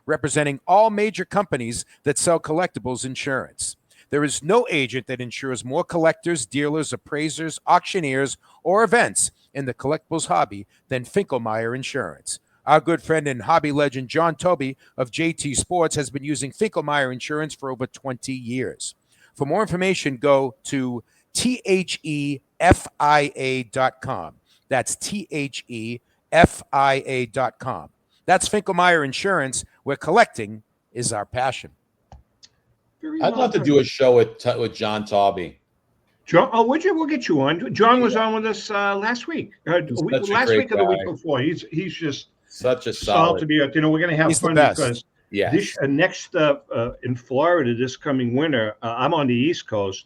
[SPEAKER 4] representing all major companies that sell collectibles insurance. There is no agent that insures more collectors, dealers, appraisers, auctioneers, or events in the collectibles hobby than Finkelmeyer Insurance. Our good friend and hobby legend John Toby of JT Sports has been using Finkelmeyer Insurance for over 20 years. For more information, go to thefia.com. That's thefia.com. That's Finkelmeyer Insurance, where collecting is our passion.
[SPEAKER 2] I'd love to do a show with John Tauby.
[SPEAKER 3] John, would you? We'll get you on. John was on with us last week. Last week or the week before. He's just
[SPEAKER 2] such a
[SPEAKER 3] solid to be. We're going to have fun because this next in Florida this coming winter. I'm on the East Coast,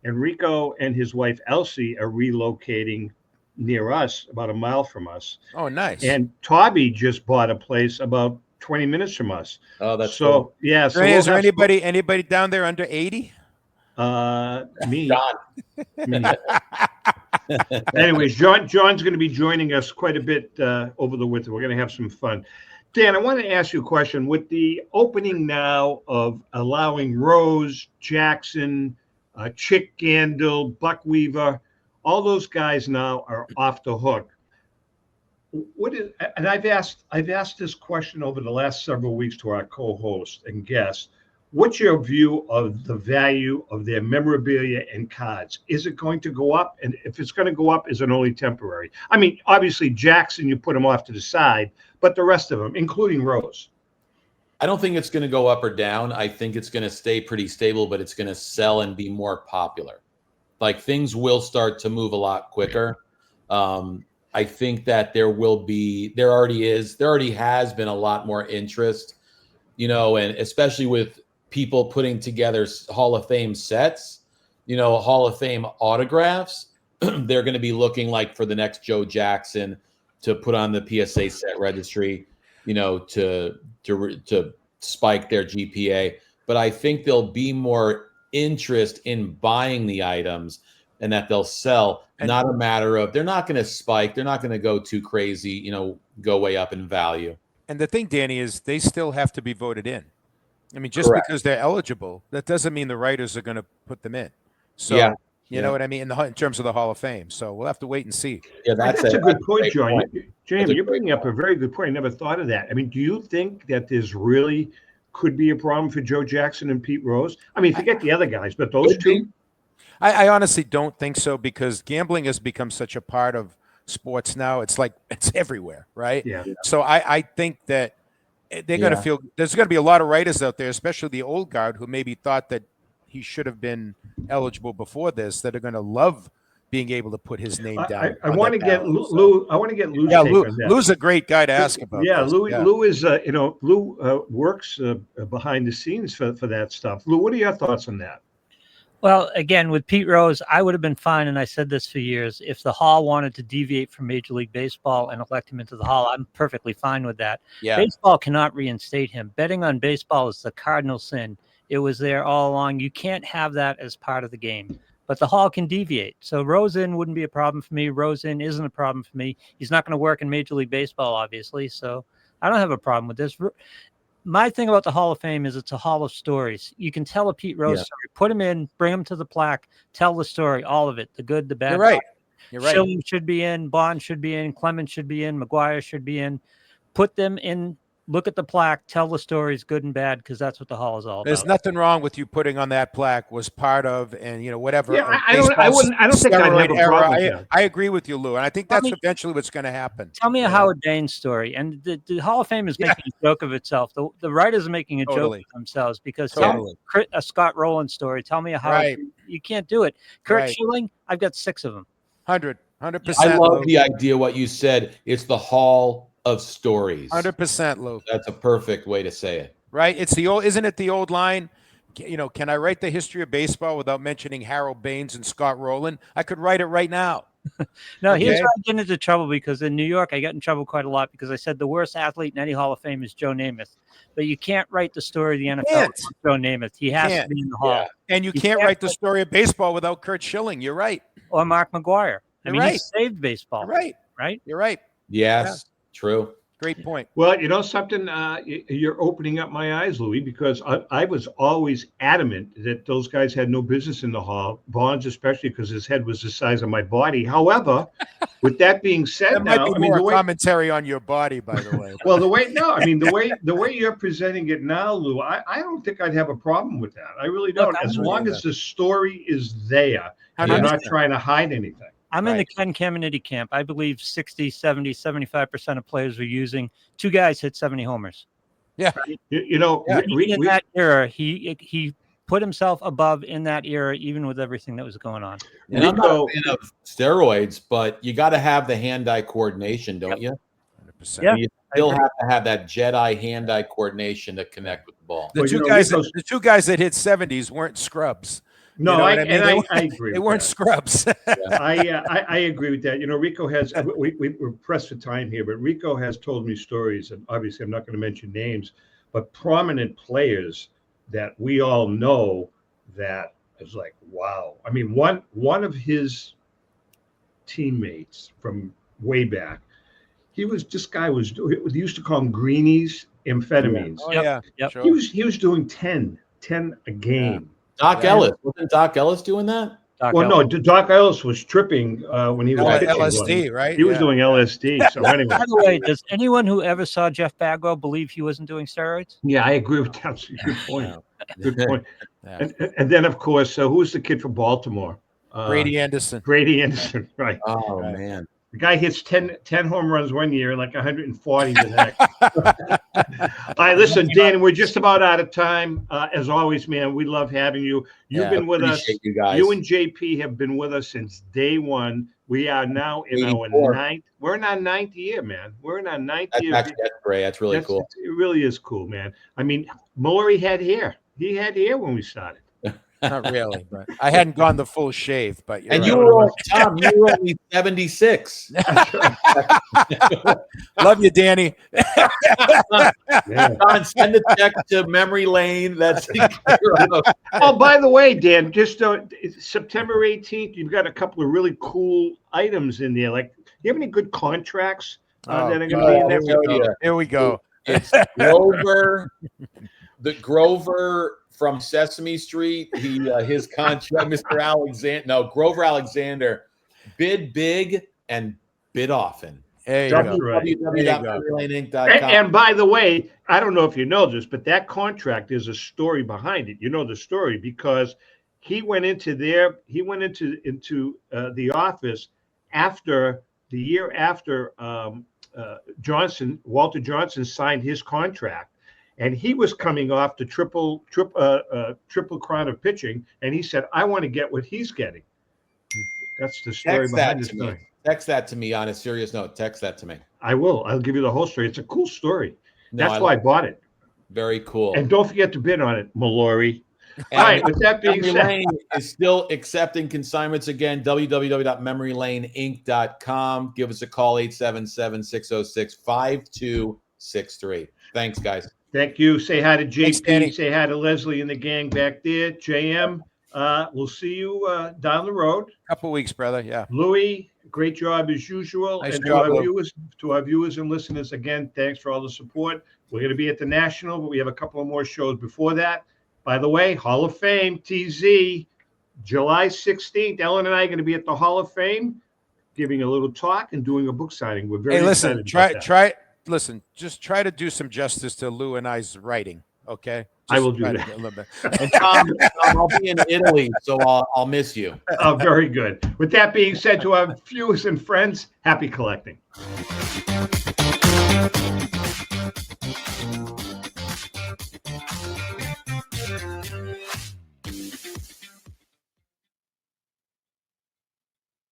[SPEAKER 3] and Rico and his wife Elsie are relocating near us, about a mile from us.
[SPEAKER 4] Oh, nice.
[SPEAKER 3] And Tauby just bought a place about 20 minutes from us.
[SPEAKER 2] Oh, that's
[SPEAKER 3] so
[SPEAKER 2] cool.
[SPEAKER 3] Yeah. So
[SPEAKER 4] is there anybody down there under 80?
[SPEAKER 3] Me.
[SPEAKER 2] John.
[SPEAKER 3] Anyways, John's going to be joining us quite a bit over the winter. We're going to have some fun. Dan, I want to ask you a question. With the opening now of allowing Rose, Jackson, Chick Gandil, Buck Weaver, all those guys now are off the hook. And I've asked this question over the last several weeks to our co-host and guests. What's your view of the value of their memorabilia and cards? Is it going to go up? And if it's going to go up, is it only temporary? I mean, obviously Jackson, you put him off to the side, but the rest of them, including Rose.
[SPEAKER 2] I don't think it's going to go up or down. I think it's going to stay pretty stable, but it's going to sell and be more popular. Like things will start to move a lot quicker. I think that there already has been a lot more interest, and especially with people putting together Hall of Fame sets, Hall of Fame autographs. They're going to be looking like for the next Joe Jackson to put on the PSA set registry, to spike their GPA. But I think there'll be more interest in buying the items and that they'll sell. Not a matter of, they're not going to spike. They're not going to go too crazy, go way up in value.
[SPEAKER 4] And the thing, Danny, is they still have to be voted in. I mean, just because they're eligible, that doesn't mean the writers are going to put them in. So, you know what I mean? In terms of the Hall of Fame. So we'll have to wait and see.
[SPEAKER 3] Yeah, that's a good point, John. James, you're bringing up a very good point. I never thought of that. I mean, do you think that there's really could be a problem for Joe Jackson and Pete Rose? I mean, forget the other guys, but those two?
[SPEAKER 4] I honestly don't think so, because gambling has become such a part of sports now. It's like it's everywhere, right?
[SPEAKER 3] Yeah.
[SPEAKER 4] So I think that they're going to feel there's going to be a lot of writers out there, especially the old guard, who maybe thought that he should have been eligible before this, that are going to love being able to put his name down.
[SPEAKER 3] I want to get Lou. I want to get Lou.
[SPEAKER 4] Yeah, Lou's a great guy to ask about.
[SPEAKER 3] Yeah, Lou is. Lou works behind the scenes for that stuff. Lou, what are your thoughts on that?
[SPEAKER 15] Well, again, with Pete Rose, I would have been fine, and I said this for years. If the Hall wanted to deviate from Major League Baseball and elect him into the Hall, I'm perfectly fine with that.
[SPEAKER 4] Yeah.
[SPEAKER 15] Baseball cannot reinstate him. Betting on baseball is the cardinal sin. It was there all along. You can't have that as part of the game. But the Hall can deviate. So Rose in wouldn't be a problem for me. Rose in isn't a problem for me. He's not going to work in Major League Baseball, obviously. So I don't have a problem with this. My thing about the Hall of Fame is it's a hall of stories. You can tell a Pete Rose story. Put him in, bring him to the plaque, tell the story, all of it, the good, the bad.
[SPEAKER 4] You're right. You're right.
[SPEAKER 15] Schilling should be in, Bond should be in, Clemens should be in, McGuire should be in. Put them in look at the plaque, tell the stories, good and bad, because that's what the Hall is all
[SPEAKER 4] There's
[SPEAKER 15] about.
[SPEAKER 4] nothing wrong with you putting on that plaque was part of, and whatever.
[SPEAKER 3] Yeah, I don't think I'd have a problem with that.
[SPEAKER 4] I agree with you, Lou, and I think that's eventually what's going to happen.
[SPEAKER 15] Tell me a Howard Danes story, and the Hall of Fame is making a joke of itself. The writers are making a joke of themselves because tell me a Scott Rowland story. Tell me a Howard. You can't do it. Kurt Schilling, I've got 6 of them.
[SPEAKER 4] 100%.
[SPEAKER 2] I love the idea. What you said. It's the Hall of Stories.
[SPEAKER 4] 100%, Lou.
[SPEAKER 2] That's a perfect way to say it.
[SPEAKER 4] Right? It's the old. Isn't it the old line? Can I write the history of baseball without mentioning Harold Baines and Scott Rowland? I could write it right now.
[SPEAKER 15] No, here's where I get into trouble, because in New York, I got in trouble quite a lot because I said the worst athlete in any Hall of Fame is Joe Namath. But you can't write the story of the NFL without Joe Namath. He has to be in the Hall.
[SPEAKER 4] Yeah. And you can't write the story of baseball without Kurt Schilling. You're right.
[SPEAKER 15] Or Mark McGuire. He saved baseball.
[SPEAKER 4] You're right.
[SPEAKER 15] Right?
[SPEAKER 4] You're right.
[SPEAKER 2] Yes, true.
[SPEAKER 4] Great point.
[SPEAKER 3] Well, you know something, you're opening up my eyes, Louis, because I was always adamant that those guys had no business in the Hall, Bonds especially because his head was the size of my body. However, with that being said,
[SPEAKER 4] that might be more commentary on your body, by the way.
[SPEAKER 3] Well, the way you're presenting it now, Lou, I don't think I'd have a problem with that. I really don't. As long as the story is there and you're not trying to hide anything.
[SPEAKER 15] I'm in the Ken Caminiti camp. I believe 60, 70, 75% of players were using 2 guys hit 70 homers.
[SPEAKER 4] Yeah.
[SPEAKER 15] Right? In that era, he put himself above in that era, even with everything that was going on.
[SPEAKER 2] And I'm not a fan of steroids, but you got to have the hand-eye coordination, don't you?
[SPEAKER 4] 100%.
[SPEAKER 2] Yeah. You still have to have that Jedi hand-eye coordination to connect with the ball.
[SPEAKER 4] The two guys that hit 70s weren't scrubs.
[SPEAKER 3] No, I agree.
[SPEAKER 4] They weren't scrubs.
[SPEAKER 3] I agree with that. Rico has. We're pressed for time here, but Rico has told me stories, and obviously I'm not going to mention names, but prominent players that we all know that is like, wow. I mean, one of his teammates from way back, they used to call them greenies, amphetamines.
[SPEAKER 4] Oh, yeah.
[SPEAKER 15] Yep.
[SPEAKER 3] Sure. He was doing 10 a game.
[SPEAKER 2] Yeah. Doc Ellis. Wasn't Doc Ellis doing that?
[SPEAKER 3] No, Doc Ellis was tripping when he was pitching.
[SPEAKER 4] LSD, right?
[SPEAKER 3] He was doing LSD. So anyway.
[SPEAKER 15] By the way, does anyone who ever saw Jeff Bagwell believe he wasn't doing steroids?
[SPEAKER 3] Yeah, I agree with that. That's a good point. Good point. And then, of course, who was the kid from Baltimore?
[SPEAKER 4] Brady Anderson.
[SPEAKER 3] Brady Anderson, right.
[SPEAKER 2] Oh, man.
[SPEAKER 3] The guy hits 10 home runs one year, like 140 the next. All right, listen, Dan, we're just about out of time. As always, man, we love having you. You've been with us.
[SPEAKER 2] You guys.
[SPEAKER 3] You and JP have been with us since day one. We are now in our ninth. We're in our 9th year, man. We're in our 9th year.
[SPEAKER 2] That's great. That's really cool.
[SPEAKER 3] It really is cool, man. I mean, Mallory had hair. He had hair when we started.
[SPEAKER 4] Not really, but I hadn't gone the full shave. But
[SPEAKER 2] you were Tom. You were only 76.
[SPEAKER 4] Love you, Danny.
[SPEAKER 2] Don, send a check to Memory Lane. That's.
[SPEAKER 3] Oh, by the way, Dan, just September 18th, you've got a couple of really cool items in there. Like, do you have any good contracts that are going to be in there?
[SPEAKER 4] Here we go.
[SPEAKER 2] It's Grover, the Grover from Sesame Street. His contract, Mr. Alexander. No, Grover Alexander. Bid big and bid often. www.memorylaneinc.com.
[SPEAKER 3] And by the way, I don't know if you know this, but that contract is a story behind it. You know the story because he went into the office after the year after Walter Johnson signed his contract. And he was coming off the triple crown of pitching, and he said, "I want to get what he's getting." That's the story behind the story.
[SPEAKER 2] Text that to me on a serious note. Text that to me.
[SPEAKER 3] I will. I'll give you the whole story. It's a cool story. That's why I bought it.
[SPEAKER 2] Very cool.
[SPEAKER 3] And don't forget to bid on it, Mallory. All right. With that being said,
[SPEAKER 2] Lane is still accepting consignments again. www.memorylaneinc.com. Give us a call 877-606-5263. Thanks, guys.
[SPEAKER 3] Thank you. Say hi to JP.
[SPEAKER 4] Thanks,
[SPEAKER 3] say hi to Leslie and the gang back there. JM, we'll see you down the road.
[SPEAKER 4] Couple weeks, brother. Yeah.
[SPEAKER 3] Louis, great job as usual.
[SPEAKER 4] Nice
[SPEAKER 3] and
[SPEAKER 4] job,
[SPEAKER 3] to our viewers and listeners, again, thanks for all the support. We're going to be at the National, but we have a couple of more shows before that. By the way, Hall of Fame, TZ, July 16th. Ellen and I are going to be at the Hall of Fame, giving a little talk and doing a book signing. We're very excited about that.
[SPEAKER 4] listen, just try to do some justice to Lou and I's writing. Okay.
[SPEAKER 3] I will
[SPEAKER 4] Just
[SPEAKER 3] do
[SPEAKER 4] try to
[SPEAKER 3] that.
[SPEAKER 4] get a little bit.
[SPEAKER 2] And Tom, I'll be in Italy, so I'll miss you.
[SPEAKER 3] Oh, very good. With that being said, to our viewers and friends, happy collecting.